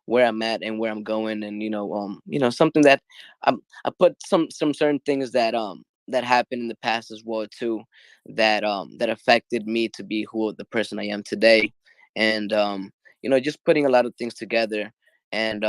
Speaker 2: where I'm at and where I'm going, and something that I put some certain things that happened in the past as well too, that affected me to be who the person I am today, and just putting a lot of things together, and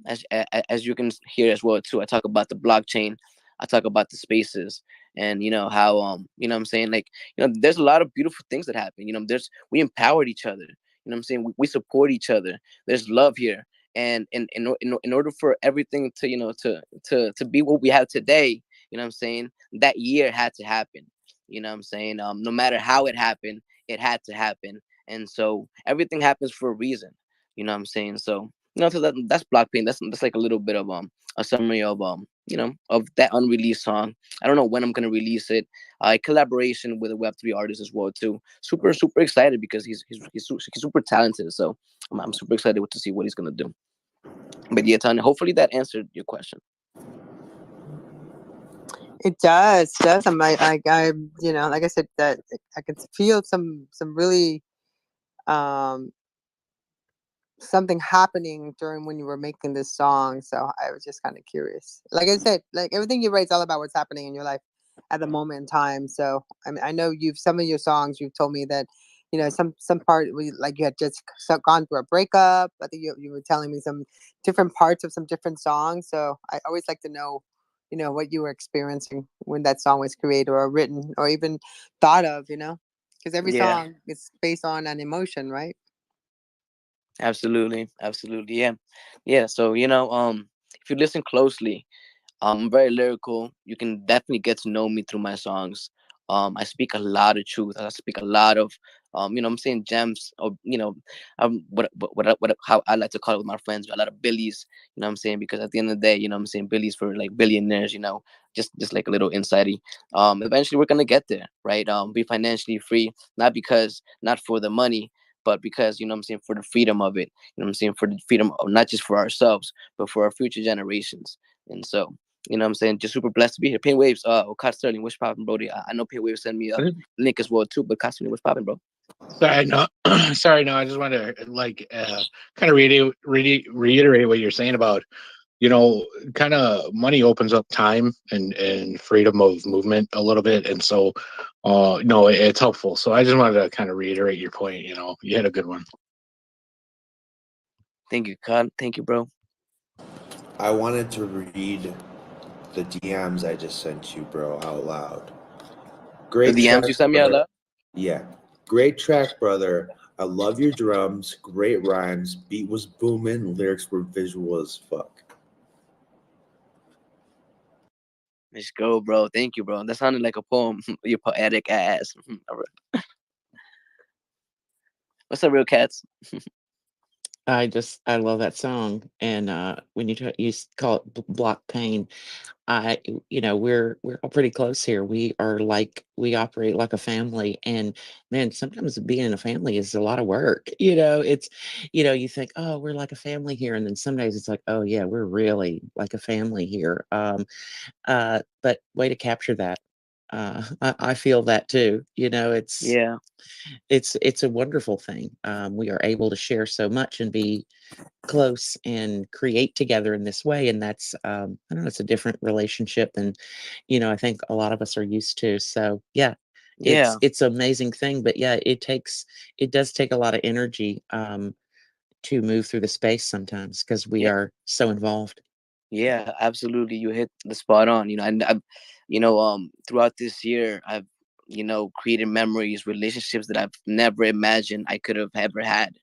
Speaker 2: as you can hear as well too, I talk about the blockchain, I talk about the spaces, and how what I'm saying, like there's a lot of beautiful things that happen. There's we empowered each other. What I'm saying, we support each other. There's love here, and in order for everything to to be what we have today, what I'm saying, that year had to happen. What I'm saying, no matter how it happened, it had to happen, and so everything happens for a reason. What I'm saying, so so that's blockchain. That's like a little bit of a summary of of that unreleased song. I don't know when I'm gonna release it. Collaboration with a Web3 artist as well too. Super excited because he's super talented. So I'm super excited to see what he's gonna do. But yeah, Tanya, hopefully that answered your question.
Speaker 3: It does. I like I said, that I can feel some really um something happening during when you were making this song. So I was just kind of curious. Like I said, like everything you write is all about what's happening in your life at the moment in time. So I mean, I know you've some of your songs you've told me that some part like you had just gone through a breakup. I think you were telling me some different parts of some different songs. So I always like to know what you were experiencing when that song was created or written or even thought of. Because every
Speaker 2: Yeah,
Speaker 3: song is based on an emotion, right?
Speaker 2: absolutely, yeah. So if you listen closely, I'm very lyrical. You can definitely get to know me through my songs. I speak a lot of truth. I speak a lot of, I'm saying gems, or how I like to call it with my friends, a lot of billies. I'm saying, because at the end of the day, I'm saying billies for like billionaires. Just like a little insighty. Eventually we're gonna get there, right? Be financially free, not for the money, but because I'm saying, for the freedom of it. I'm saying, for the freedom of not just for ourselves, but for our future generations. And so, what I'm saying, just super blessed to be here. Pain Waves, Kat Sterling, what's poppin', Brody? I know Pain Waves sent me a link as well too, but Kat Sterling, what's poppin', bro?
Speaker 4: Sorry, no, sorry, no. I just want to like kind of reiterate what you're saying about kind of money opens up time and freedom of movement a little bit, and so no, it's helpful. So I just wanted to kind of reiterate your point. You had a good one.
Speaker 2: Thank you, Kat. Thank you, bro.
Speaker 1: I wanted to read the DMs I just sent you, bro, out loud.
Speaker 2: The
Speaker 1: Great
Speaker 2: DMs
Speaker 1: track,
Speaker 2: you sent me out
Speaker 1: brother.
Speaker 2: loud.
Speaker 1: Yeah. Great track, brother. I love your drums. Great rhymes. Beat was booming. Lyrics were visual as fuck.
Speaker 2: Let's go, bro. Thank you, bro. That sounded like a poem. You poetic ass. All right. What's up, real cats?
Speaker 5: I love that song, and when call it block pain, I we're all pretty close here. We operate like a family, and man, sometimes being in a family is a lot of work. It's you think, oh, we're like a family here, and then some days it's like, oh yeah, we're really like a family here. But way to capture that. I feel that too.
Speaker 2: Yeah,
Speaker 5: It's a wonderful thing. We are able to share so much and be close and create together in this way, and that's I don't know, it's a different relationship than I think a lot of us are used to. So yeah,
Speaker 2: yeah,
Speaker 5: it's an amazing thing, but yeah, it does take a lot of energy to move through the space sometimes because we
Speaker 2: yeah,
Speaker 5: are so involved.
Speaker 2: yeah. Absolutely, you hit the spot on. And I've, throughout this year, I've, created memories, relationships that I've never imagined I could have ever had.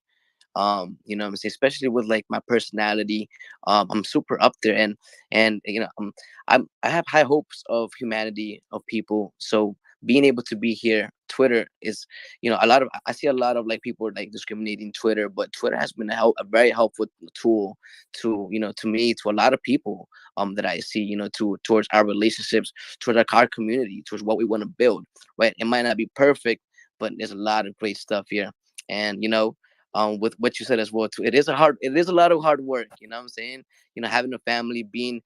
Speaker 2: You know what I'm saying, especially with like my personality. I'm super up there, and you know, I have high hopes of humanity, of people. So being able to be here, Twitter is, you know, a lot of, I see a lot of like people like discriminating Twitter, but Twitter has been a very helpful tool to, you know, to me, to a lot of people that I see, you know, towards our relationships, towards our community, towards what we want to build. Right, it might not be perfect, but there's a lot of great stuff here. And you know, with what you said as well too, it is a lot of hard work, you know what I'm saying, you know, having a family, being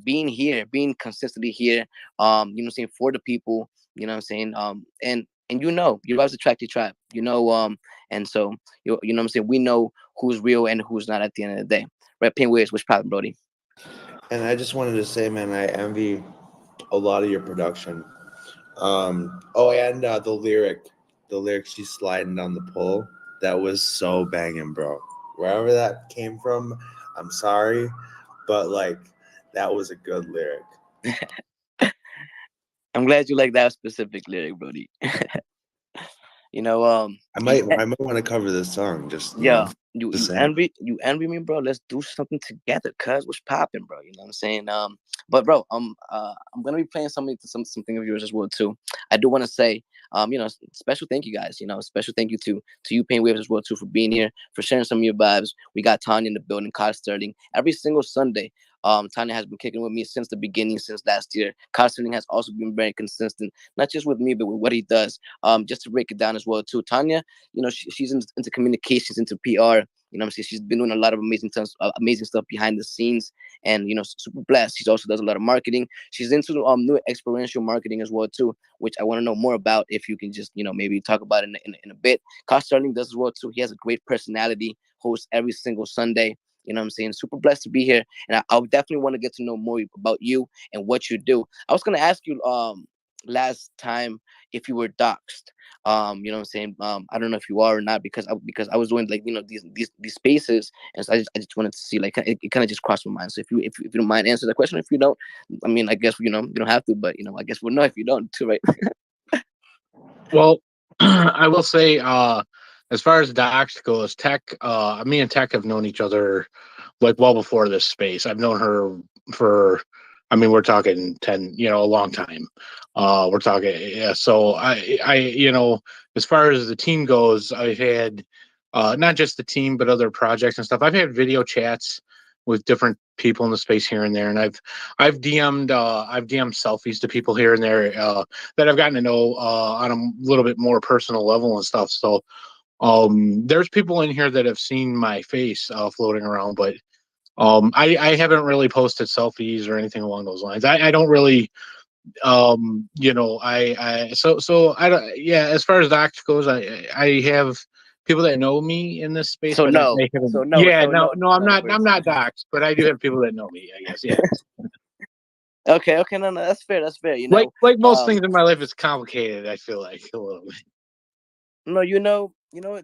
Speaker 2: here, being consistently here, you know what I'm saying, for the people, you know what I'm saying, and you know, your vibes attract your tribe, you know, and so you know what I'm saying, we know who's real and who's not at the end of the day. Right, Pinwheels, which problem, Brody?
Speaker 1: And I just wanted to say, man, I envy a lot of your production. Oh, and the lyric, she's sliding down the pole. That was so banging, bro. Wherever that came from, I'm sorry, but like that was a good lyric.
Speaker 2: I'm glad you like that specific lyric, Brody. You know,
Speaker 1: I might want to cover this song. Just
Speaker 2: yeah,
Speaker 1: just saying.
Speaker 2: you envy me, bro. Let's do something together, cuz what's popping, bro? You know what I'm saying? But bro, I'm gonna be playing something of yours as well too. I do want to say, you know, special thank you guys. You know, special thank you to you, Pain Waves, as well too, for being here, for sharing some of your vibes. We got Tanya in the building, Kyle Sterling, every single Sunday. Tanya has been kicking with me since the beginning, since last year. Kyle Sterling has also been very consistent, not just with me, but with what he does. Just to break it down as well too, Tanya, you know, she's into communications, into PR. You know what I'm saying? She's been doing a lot of amazing stuff behind the scenes, and you know, super blessed. She also does a lot of marketing. She's into new experiential marketing as well too, which I want to know more about. If you can just, you know, maybe talk about it in a bit. Cost Sterling does as well too. He has a great personality. Hosts every single Sunday. You know what I'm saying? Super blessed to be here, and I would definitely want to get to know more about you and what you do. I was gonna ask you last time if you were doxxed. You know what I'm saying? I don't know if you are or not, because I was doing like, you know, these spaces, and so I just wanted to see, like, it kind of just crossed my mind. So if you don't mind answer the question, if you don't, I mean, I guess, you know, you don't have to, but you know, I guess we'll know if you don't too, right?
Speaker 4: Well, I will say, as far as Docs goes, Tech, me and Tech have known each other like well before this space. I've known her for, I mean, we're talking 10, you know, a long time. We're talking, yeah. So you know, as far as the team goes, I've had, not just the team, but other projects and stuff. I've had video chats with different people in the space here and there, and I've DM'd selfies to people here and there, that I've gotten to know, on a little bit more personal level and stuff. So there's people in here that have seen my face floating around, but I haven't really posted selfies or anything along those lines. I don't really, you know, so I don't, yeah, as far as docs goes, I have people that know me in this space,
Speaker 2: So
Speaker 4: but
Speaker 2: no,
Speaker 4: I haven't,
Speaker 2: so no,
Speaker 4: yeah,
Speaker 2: so
Speaker 4: no,
Speaker 2: no,
Speaker 4: no,
Speaker 2: none of
Speaker 4: I'm
Speaker 2: us.
Speaker 4: not docs, but I do have people that know me, I guess. Yeah.
Speaker 2: Okay, okay, no, no, that's fair, that's fair. You know,
Speaker 4: Like most
Speaker 2: um,
Speaker 4: things in my life, it's complicated, I feel like a little bit.
Speaker 2: no, you know,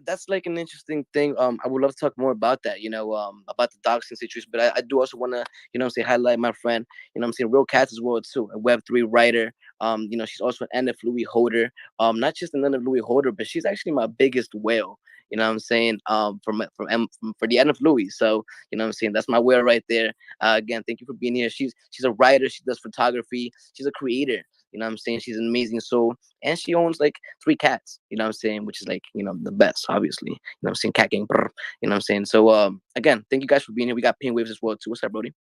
Speaker 2: that's like an interesting thing. I would love to talk more about that. You know, about the doxing situation. But I do also want to, you know, say highlight my friend. You know, I'm saying Real Cats as well too, a Web3 writer. You know, she's also an NF Louis holder. Not just an NF Louis holder, but she's actually my biggest whale. You know what I'm saying? For the NF Louis. So you know what I'm saying, that's my whale right there. Again, thank you for being here. She's a writer. She does photography. She's a creator. You know what I'm saying? She's an amazing soul, and she owns like 3 cats. You know what I'm saying? Which is like, you know, the best, obviously. You know what I'm saying? Cat gang. Brr, you know what I'm saying? So again, thank you guys for being here. We got Pin Waves as well too. What's up, Brody?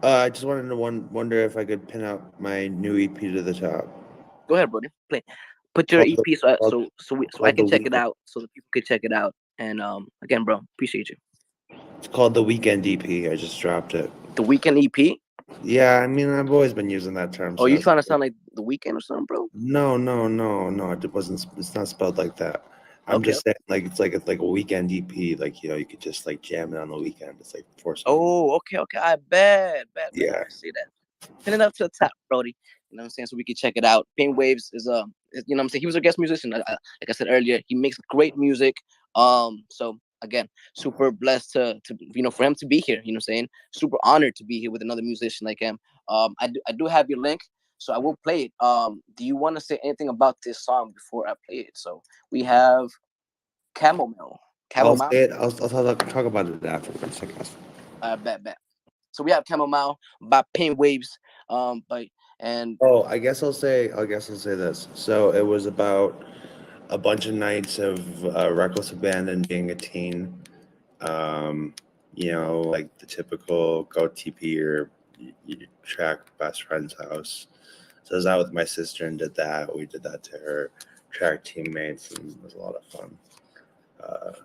Speaker 1: I just wanted to wonder if I could pin out my new EP to the top.
Speaker 2: Go ahead, Brody. Play. Put your
Speaker 1: Called the
Speaker 2: EP
Speaker 1: called,
Speaker 2: so I
Speaker 1: called the
Speaker 2: can check it
Speaker 1: weekend.
Speaker 2: out, so the people can check it out. And again, bro, appreciate you.
Speaker 1: It's called the Weekend EP. I just dropped it.
Speaker 2: The Weekend EP.
Speaker 1: Yeah, I mean, I've always been using that term
Speaker 2: Oh, you
Speaker 1: since.
Speaker 2: trying to sound like The Weekend or something, bro?
Speaker 1: No, no, no, no. It wasn't. It's not spelled like that. I'm
Speaker 2: Okay.
Speaker 1: just saying, like it's like a weekend EP. Like, you know, you could just like jam it on the weekend. It's like 4 songs.
Speaker 2: Oh, okay, okay. I bet.
Speaker 1: Yeah.
Speaker 2: I see that. Pin it up to the top, Brody. You know what I'm saying? So we can check it out. Pain Waves you know what I'm saying? He was a guest musician. Like I said earlier, he makes great music. So again, super blessed to you know, for him to be here. You know what I'm saying? Super honored to be here with another musician like him. I do have your link, so I will play it. Do you want to say anything about this song before I play it? So we have Chamomile. Camel
Speaker 6: I'll
Speaker 2: Mile.
Speaker 6: say it. I'll talk about it afterwards, I guess.
Speaker 2: Bet. So we have Camel Mile by Pain Waves. By and
Speaker 6: Oh, I guess I'll say this. So it was about a bunch of nights of reckless abandon, being a teen. Um, like the typical go TP or you track best friend's house. So I was out with my sister and did that. We did that to her, track teammates, and it was a lot of fun.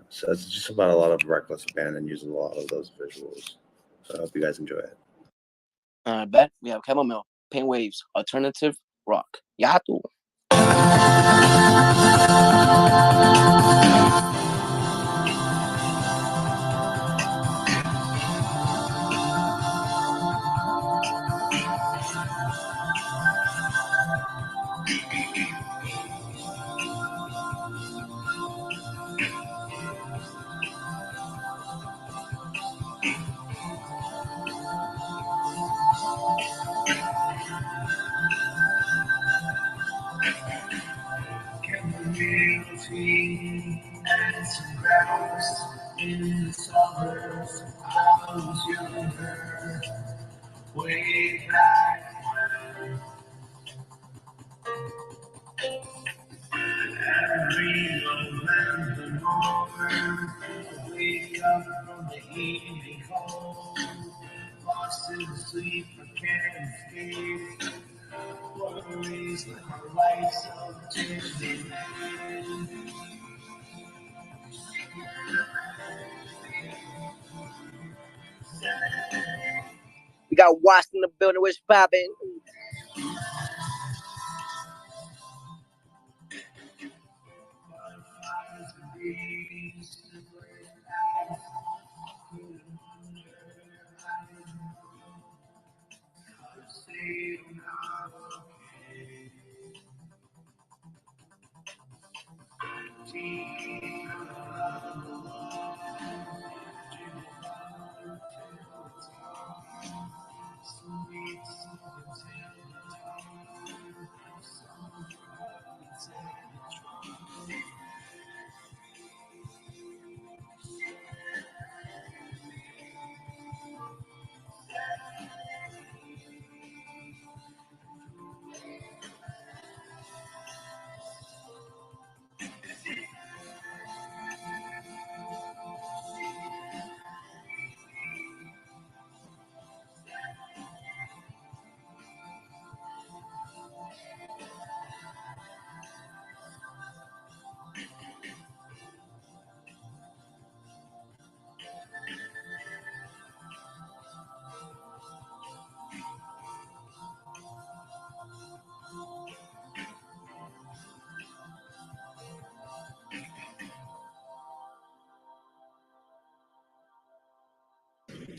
Speaker 6: So it's just about a lot of reckless abandon using a lot of those visuals. So I hope you guys enjoy it.
Speaker 2: Bet we have Camel Mile, Pain Waves, alternative rock. Yatu.
Speaker 1: And some grouse in the suburbs. I was younger, way back when. Every November morning, I wake up from the evening cold, lost in sleep, I can't escape. Worries like my life's a Disneyland.
Speaker 2: We got Wasp in the building. Which popping?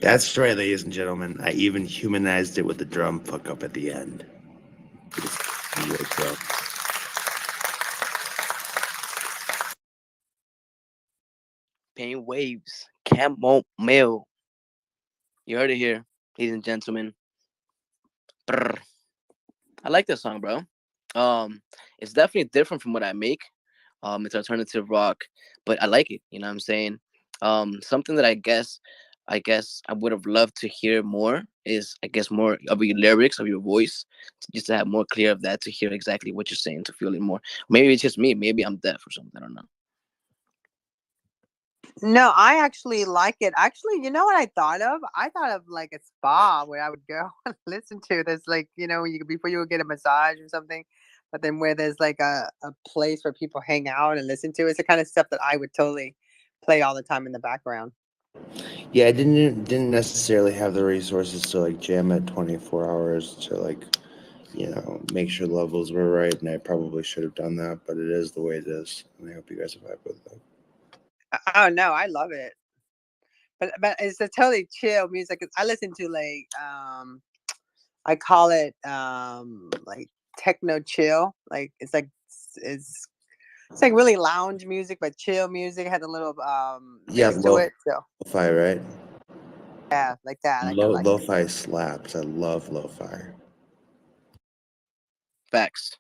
Speaker 6: That's right, ladies and gentlemen. I even humanized it with the drum fuck up at the end. Enjoy, bro.
Speaker 2: Pain Waves, Camel Mile. You heard it here, ladies and gentlemen. Brr. I like this song, bro. It's definitely different from what I make. It's alternative rock, but I like it. You know what I'm saying? Something that I would have loved to hear more is, I guess, more of your lyrics, of your voice, just to have more clear of that, to hear exactly what you're saying, to feel it more. Maybe it's just me. Maybe I'm deaf or something. I don't know.
Speaker 3: No, I actually like it. Actually, you know what I thought of? I thought of like a spa where I would go and listen to this, like, you before you would get a massage or something, but then where there's like a place where people hang out and listen to. It's the kind of stuff that I would totally play all the time in the background.
Speaker 6: Yeah, I didn't necessarily have the resources to like jam it 24 hours to like, make sure levels were right, and I probably should have done that, but it is the way it is, and I hope you guys vibe with it.
Speaker 3: Oh no, I love it. But it's a totally chill music. I listen to like I call it like techno chill. Like it's like really lounge music, but chill music. It has a little
Speaker 6: Yeah,
Speaker 3: bass to it. So
Speaker 6: lo-fi, right?
Speaker 3: yeah, like that. I kind of like it.
Speaker 6: Lo-fi slaps. I love lo-fi.
Speaker 2: Facts.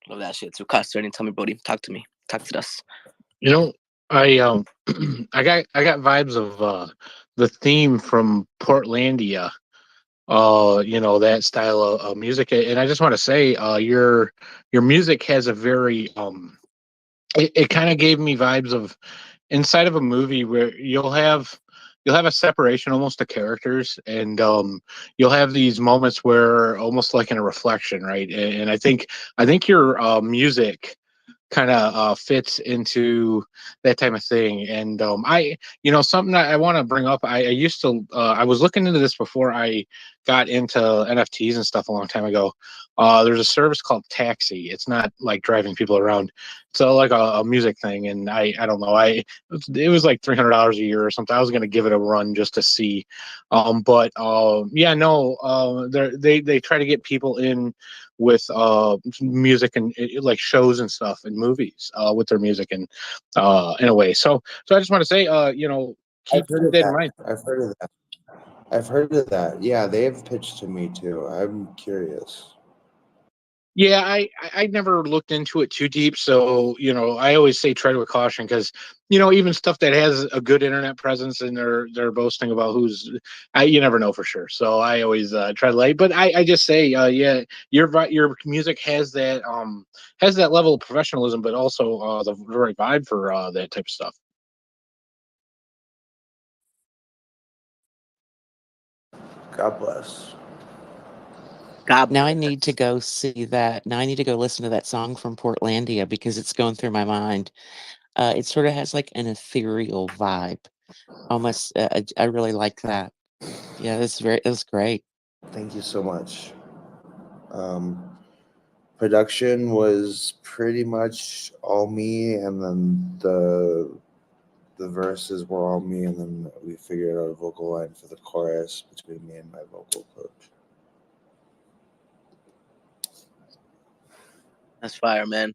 Speaker 2: Love that shit too. Custer, tell me, Brody. Talk to me. Talk to us.
Speaker 4: You know, I I got vibes of the theme from Portlandia. That style of music, and I just want to say, your music has a very it kind of gave me vibes of inside of a movie where you'll have a separation almost to characters, and you'll have these moments where almost like in a reflection, right? And I think your music kind of fits into that type of thing. And something that I want to bring up. I used to. I was looking into this before I got into NFTs and stuff a long time ago. There's a service called Taxi. It's not like driving people around. It's like a music thing, and I don't know. It was like $300 a year or something. I was gonna give it a run just to see, but yeah, no. They try to get people in with music and like shows and stuff and movies with their music and in a way. So I just want to say,
Speaker 6: I've
Speaker 4: keep
Speaker 6: heard of
Speaker 4: that in
Speaker 6: that.
Speaker 4: mind.
Speaker 6: I've heard of that. I've heard of that. Yeah, they have pitched to me too. I'm curious.
Speaker 4: Yeah, I never looked into it too deep, so I always say try to with caution because even stuff that has a good internet presence and they're boasting about you never know for sure. So I always try to but I just say yeah, your music has that level of professionalism, but also the right vibe for that type of stuff.
Speaker 6: God bless.
Speaker 2: God
Speaker 5: Now I need to
Speaker 2: bless.
Speaker 5: go see that. Now I need to go listen to that song from Portlandia because it's going through my mind. It sort of has like an ethereal vibe. Almost, I really like that. Yeah, that's great.
Speaker 6: Thank you so much. Um, Production was pretty much all me, and then the verses were all me, and then we figured out a vocal line for the chorus between me and my vocal coach.
Speaker 2: That's fire, man.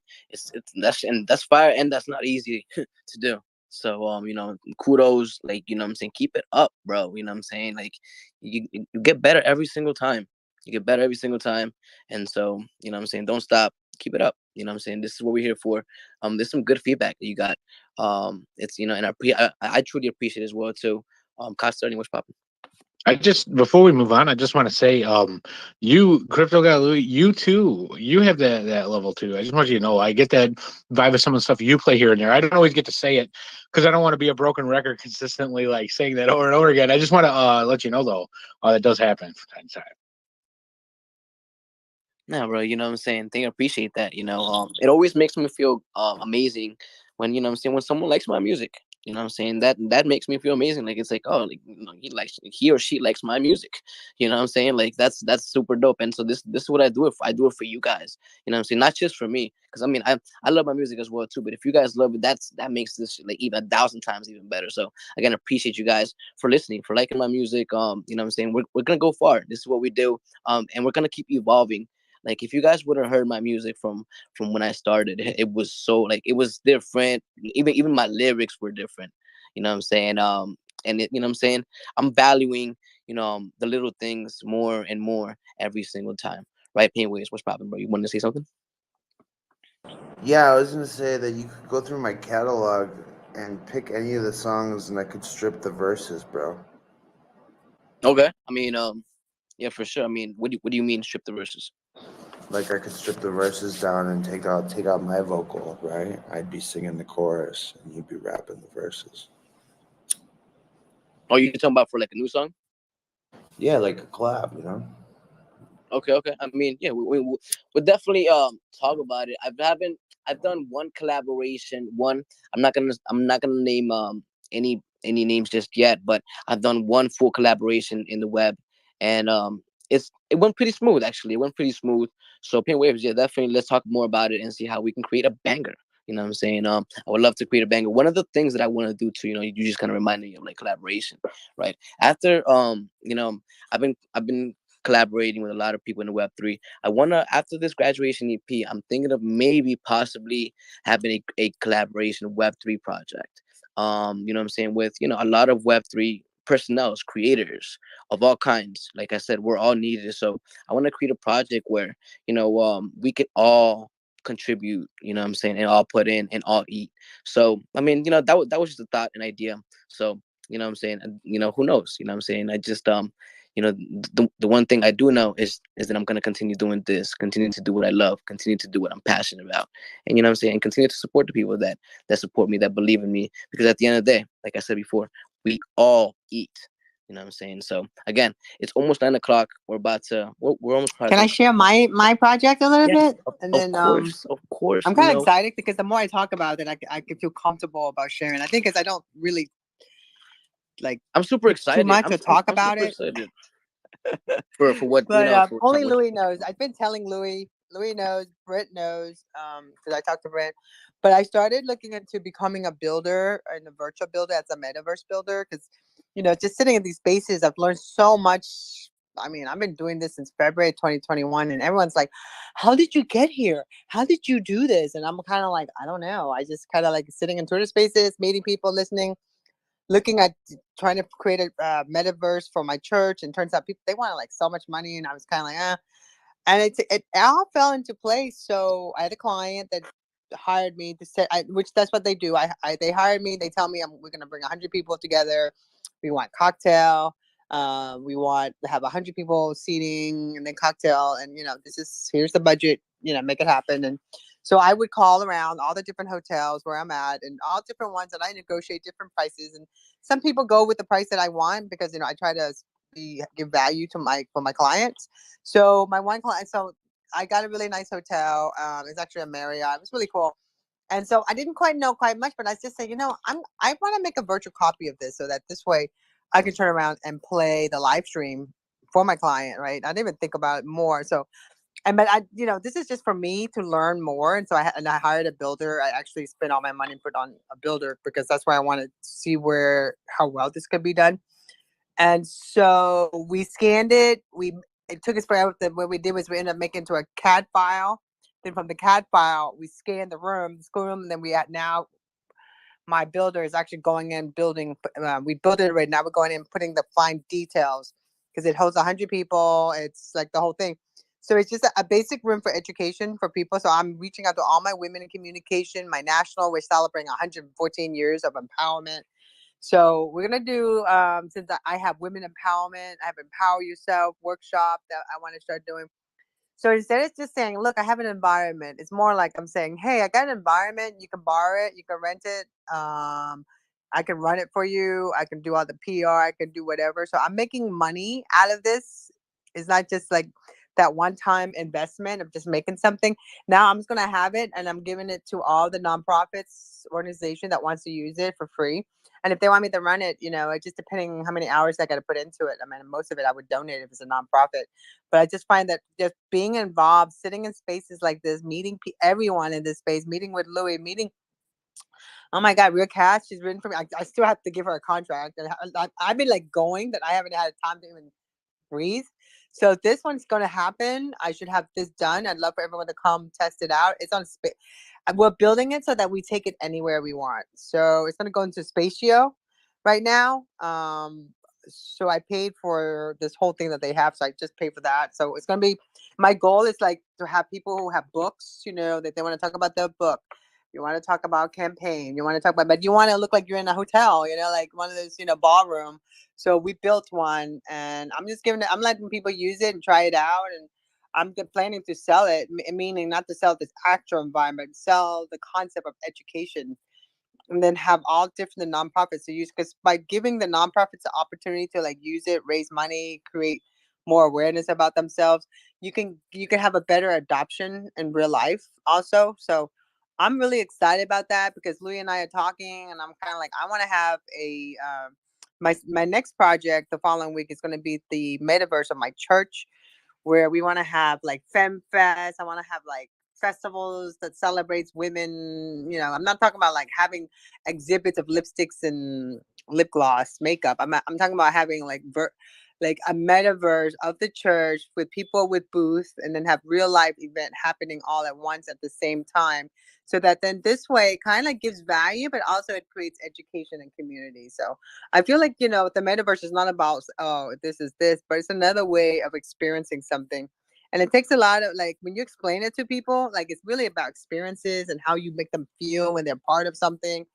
Speaker 2: That's fire, and that's not easy to do. So kudos, like I'm saying, keep it up, bro. You know what I'm saying? Like you get better every single time. You get better every single time. And so, I'm saying, don't stop. Keep it up. You know what I'm saying? This is what we're here for. There's some good feedback that you got. It's and I truly appreciate it as well too. Costa, what's popping?
Speaker 4: I just before we move on, I just want to say, you crypto guy Louis, you too, you have that level too. I just want you to know, I get that vibe of some of the stuff you play here and there. I don't always get to say it because I don't want to be a broken record consistently, like saying that over and over again. I just want to let you know though, that does happen from time to time.
Speaker 2: No, bro, you know what I'm saying? They appreciate that, It always makes me feel amazing when, I'm saying, when someone likes my music. You know what I'm saying? That makes me feel amazing. Like it's like, oh, like he or she likes my music. You know what I'm saying? Like that's super dope. And so this is what I do it for. I do it for you guys. You know what I'm saying? Not just for me. Because I mean I love my music as well too. But if you guys love it, that makes this like even 1,000 times even better. So again, appreciate you guys for listening, for liking my music. You know what I'm saying? We're gonna go far. This is what we do. And we're gonna keep evolving. Like if you guys would have heard my music from when I started, it was so like it was different. Even my lyrics were different. You know what I'm saying? You know what I'm saying? I'm valuing the little things more and more every single time. Right, Painways, what's popping, bro? You wanted to say something?
Speaker 6: Yeah, I was gonna say that you could go through my catalog and pick any of the songs, and I could strip the verses, bro.
Speaker 2: Okay. I mean, yeah, for sure. I mean, what do you mean strip the verses?
Speaker 6: Like I could strip the verses down and take out my vocal, right? I'd be singing the chorus, and you'd be rapping the verses.
Speaker 2: Oh, you talking about for like a new song?
Speaker 6: Yeah, like a collab.
Speaker 2: Okay, okay. I mean, yeah, we'll definitely talk about it. I've done one collaboration. I'm not gonna name any names just yet, but I've done one full collaboration in the web, and it went pretty smooth actually. It went pretty smooth. So Pin Waves, yeah, definitely let's talk more about it and see how we can create a banger. You know what I'm saying? I would love to create a banger. One of the things that I want to do too, you just kind of reminded me of like collaboration, right? After I've been collaborating with a lot of people in the Web3. I wanna after this graduation EP, I'm thinking of maybe possibly having a collaboration Web3 project. You know what I'm saying, with a lot of Web3 personnel, creators of all kinds. Like I said, we're all needed. So I want to create a project where we could all contribute, you know what I'm saying, and all put in and all eat. So I mean, you know, that was just a thought, an idea. So, you know what I'm saying, you know, who knows, you know what I'm saying. I just you know, the one thing I do know is that I'm going to continue doing this, continue to do what I love, continue to do what I'm passionate about, and you know what I'm saying, and continue to support the people that support me, that believe in me, because at the end of the day, like I said before, we all eat. You know what I'm saying? So again, it's almost 9 o'clock. We're about to. We're almost probably.
Speaker 3: Can I share my project a little
Speaker 2: Yes,
Speaker 3: bit?
Speaker 2: of,
Speaker 3: And
Speaker 2: of
Speaker 3: then
Speaker 2: course, of course.
Speaker 3: I'm
Speaker 2: You
Speaker 3: kind of
Speaker 2: know,
Speaker 3: excited because the more I talk about it, I can feel comfortable about sharing. I think because I don't really like
Speaker 2: I'm super
Speaker 3: it's too
Speaker 2: excited.
Speaker 3: much to talk
Speaker 2: I'm
Speaker 3: about
Speaker 2: super
Speaker 3: it.
Speaker 2: excited for what you
Speaker 3: But
Speaker 2: know for
Speaker 3: only
Speaker 2: what.
Speaker 3: Louis knows. I've been telling Louis. Louis knows. Britt knows. Because I talked to Britt. But I started looking into becoming a builder and a virtual builder as a metaverse builder. Because just sitting in these spaces, I've learned so much. I mean, I've been doing this since February 2021, and everyone's like, "How did you get here? How did you do this?" And I'm kind of like, I don't know. I just kind of like sitting in Twitter spaces, meeting people, listening, looking at trying to create a metaverse for my church, and turns out people they wanted like so much money, and I was kind of like, and it all fell into place. So I had a client that hired me to say, which that's what they do. They hired me. They tell me we're going to bring 100 people together. We want cocktail. We want to have 100 people seating and then cocktail. And here's the budget. Make it happen. And so I would call around all the different hotels where I'm at, and all different ones, and I negotiate different prices. And some people go with the price that I want because I try to give value to my clients. So my one client, so I got a really nice hotel. It's actually a Marriott. It was really cool. And so I didn't quite know quite much, but I just said, I want to make a virtual copy of this so that this way I can turn around and play the live stream for my client, right? I didn't even think about it more. So, but this is just for me to learn more. And so I hired a builder. I actually spent all my money and put on a builder because that's where I wanted to see how well this could be done. And so we scanned it. It took us forever. What we did was we ended up making it into a CAD file. Then from the CAD file, we scanned the school room, and then now my builder is actually going in building. We built it right now. We're going in putting the fine details because it holds 100 people. It's like the whole thing. So it's just a basic room for education for people. So I'm reaching out to all my women in communication, my national. We're celebrating 114 years of empowerment. So we're gonna do since I have women empowerment, I have empower yourself workshop that I want to start doing. So instead of just saying, look, I have an environment, it's more like I'm saying, hey, I got an environment, you can borrow it, you can rent it, I can run it for you, I can do all the PR, I can do whatever. So I'm making money out of this. It's not just like that one-time investment of just making something. Now I'm just gonna have it and I'm giving it to all the nonprofits organization that wants to use it for free. And if they want me to run it, it's just depending how many hours I got to put into it. I mean, most of it I would donate if it's a nonprofit. But I just find that just being involved, sitting in spaces like this, meeting everyone in this space, meeting with Louis, oh my God, Real Cash, she's written for me. I still have to give her a contract. And I've been like going that I haven't had time to even breathe. So this one's going to happen. I should have this done. I'd love for everyone to come test it out. It's on space. We're building it so that we take it anywhere we want. So it's going to go into Spatio right now. So I paid for this whole thing that they have. So I just paid for that. So it's going to be, my goal is like to have people who have books, that they want to talk about their book. You want to talk about campaign. You want to talk about, but you want to look like you're in a hotel, like one of those, ballroom. So we built one, and I'm just I'm letting people use it and try it out. And I'm planning to sell it, meaning not to sell this actual environment, sell the concept of education, and then have all different nonprofits to use. Because by giving the nonprofits the opportunity to like use it, raise money, create more awareness about themselves, you can have a better adoption in real life also. So I'm really excited about that because Louis and I are talking, and I'm kind of like, I want to have a my next project the following week is going to be the metaverse of my church, where we want to have like Femme Fest. I want to have like festivals that celebrates women. I'm not talking about like having exhibits of lipsticks and lip gloss, makeup. I'm talking about having like a metaverse of the church with people with booths, and then have real life event happening all at once at the same time. So that then this way it kind of gives value, but also it creates education and community. So I feel like, the metaverse is not about, oh, this is this, but it's another way of experiencing something. And it takes a lot of, like, when you explain it to people, like, it's really about experiences and how you make them feel when they're part of something.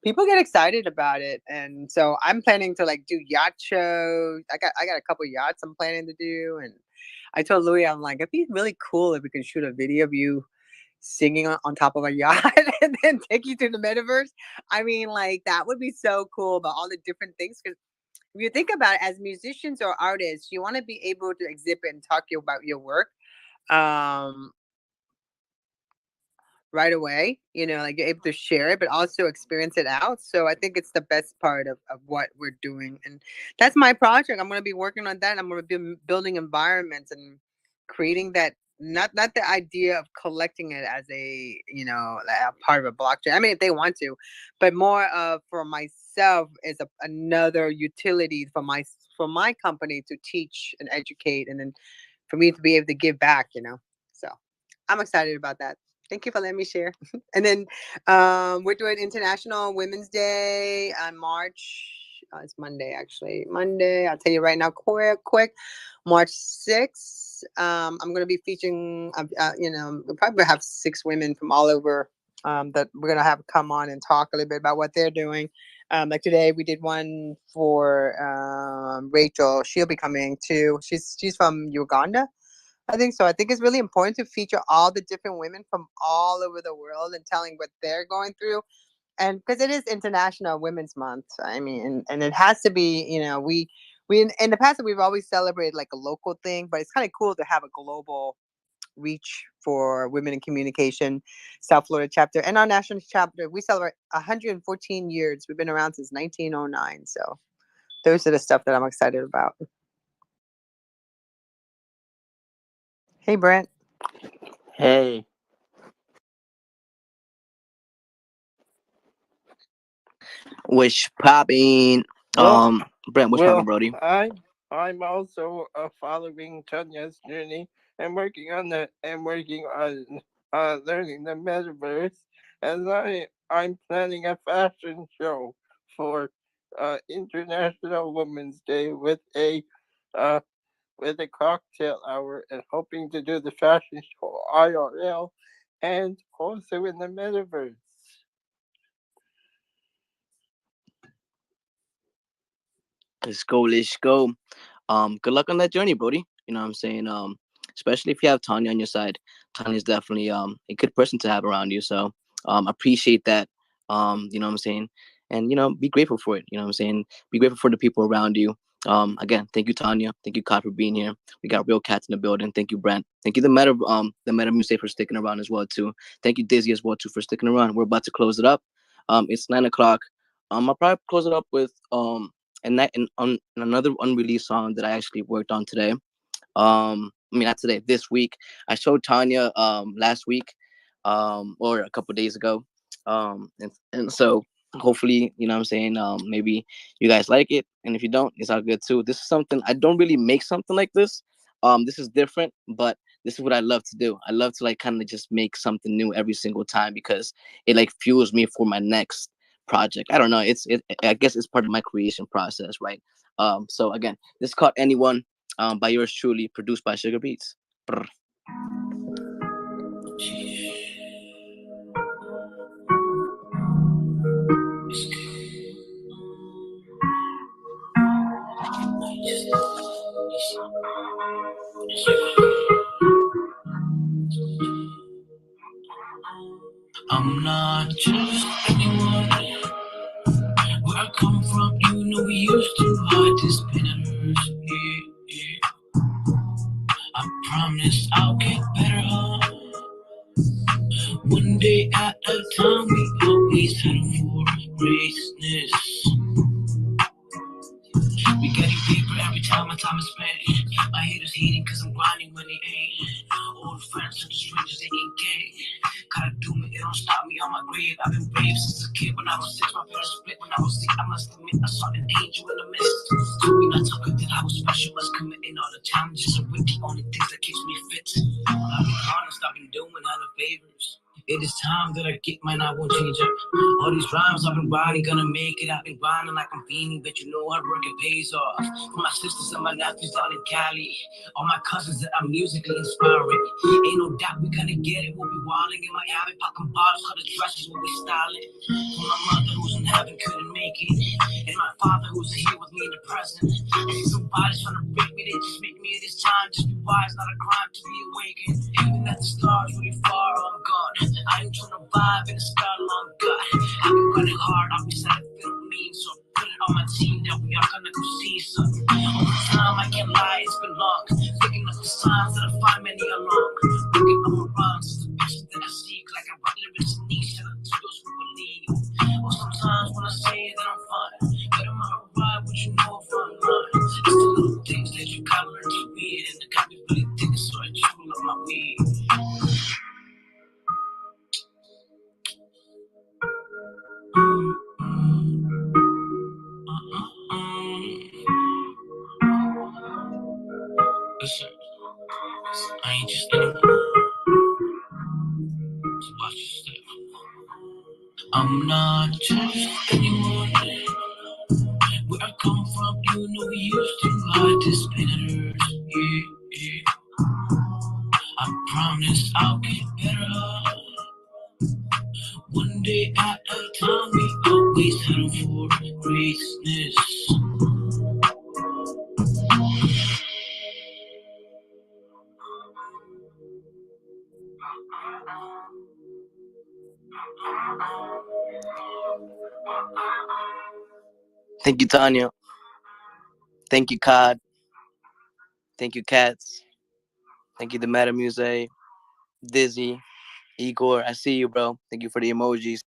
Speaker 3: People get excited about it. And so I'm planning to like do yacht shows. I got a couple yachts I'm planning to do. And I told Louis, I'm like, it'd be really cool if we could shoot a video of you singing on top of a yacht and then take you to the metaverse. I mean, like, that would be so cool about all the different things. Because if you think about it, as musicians or artists, you want to be able to exhibit and talk about your work. Um, right away, like you're able to share it, but also experience it out. So I think it's the best part of what we're doing. And that's my project. I'm going to be working on that. I'm going to be building environments and creating that, not the idea of collecting it as a part of a blockchain. I mean, if they want to, but more of for myself is another utility for my company to teach and educate, and then for me to be able to give back. So I'm excited about that. Thank you for letting me share. And then we're doing International Women's Day on March. It's Monday, actually. Monday. I'll tell you right now, quick. March 6th. I'm going to be featuring, we'll probably have 6 women from all over that we're going to have come on and talk a little bit about what they're doing. Like today, we did one for Rachel. She'll be coming too. She's from Uganda. I think so. I think it's really important to feature all the different women from all over the world and telling what they're going through. And because it is International Women's Month, I mean, and it has to be, we in the past we've always celebrated like a local thing, but it's kind of cool to have a global reach for women in communication, South Florida chapter, and our national chapter. We celebrate 114 years. We've been around since 1909. So those are the stuff that I'm excited about. Hey, Brent.
Speaker 7: Hey.
Speaker 2: Which popping.
Speaker 7: Well,
Speaker 2: Brent, what's popping, Brody?
Speaker 7: I'm also following Tanya's journey and working on learning the metaverse, as I'm planning a fashion show for International Women's Day with a cocktail hour, and hoping to do the fashion show IRL and also in the metaverse.
Speaker 2: Let's go. Good luck on that journey, Brody. You know what I'm saying? Especially if you have Tanya on your side. Tanya's definitely a good person to have around you. So appreciate that. You know what I'm saying? And be grateful for it. You know what I'm saying? Be grateful for the people around you. Again, thank you, Tanya. Thank you, Cod, for being here. We got real cats in the building. Thank you, Brent. Thank you, the Meta Music, for sticking around as well too. Thank you, Dizzy, as well too, for sticking around. We're about to close it up. It's 9:00. I'll probably close it up with and another unreleased song that I actually worked on today. I mean, not today, this week. I showed Tanya last week, or a couple days ago. And so hopefully, you know what I'm saying, maybe you guys like it. And if you don't, it's all good too. This is something I don't really make something like this. This is different, but this is what I love to do. I love to like kind of just make something new every single time, because it like fuels me for my next project. I don't know. I guess it's part of my creation process, right? So again, this is called Anyone, by yours truly, produced by Sugar Beats. Brr. I'm not just anyone. Where I come from, we used to hide this bitterness. Yeah. I promise I'll get better. One day at a time, we always settle for greatness. We getting deeper every time my time is spent. My haters hating cause I'm grinding when they ain't. Old friends and the strangers, they ain't gay. Gotta do me, it don't stop me on my grave. I've been brave since a kid. When I was 6, my parents split. When I was 6, I must admit I saw an angel in the mist. Told me not to forget that I was special, was committing all the challenges are with the only things that keeps me fit. I've been honest, I've been doing other favors. It is time that I
Speaker 1: get mine, I won't change up. All these rhymes I've been writing, gonna make it. I've been grinding like I'm fiending, but you know hard work it pays off. For my sisters and my nephews down in Cali, all my cousins that I'm musically inspiring. Ain't no doubt we gonna get it. We'll be wilding in Miami, popping bottles, cut the dresses, we'll be styling. For my mother who's in heaven couldn't make it, and my father who's here with me in the present. I see some bodies trying to break me, they just make me this time. Just be wise, not a crime to be awakened. Even at the stars really far, I'm gone. I ain't trying to vibe in the sky long God. I've been running hard, I'll be sad if it don't mean so. Put it on my team that we are gonna go see something. All the time I can't lie, it's been long. Picking up the signs that I find many along. Looking up my rhymes, it's the vision that I seek. Like I write lyrics in niche, and I to those who believe. Or sometimes when I say that I'm fine, but I'm out right, what you know if I'm lying. It's the little things that you gotta learn to read, and the got me really thinking, so I chew up my weed. Listen, I ain't just anyone, so watch your step. I'm not just anyone. Where I come from, you know we used to ride the spinners. Yeah, yeah. I promise I'll get better. One day at a time, we always heading for greatness.
Speaker 2: Thank you, Tanya. Thank you, Cod. Thank you, Cats. Thank you, the Meta Muse. Dizzy. Igor, I see you, bro. Thank you for the emojis.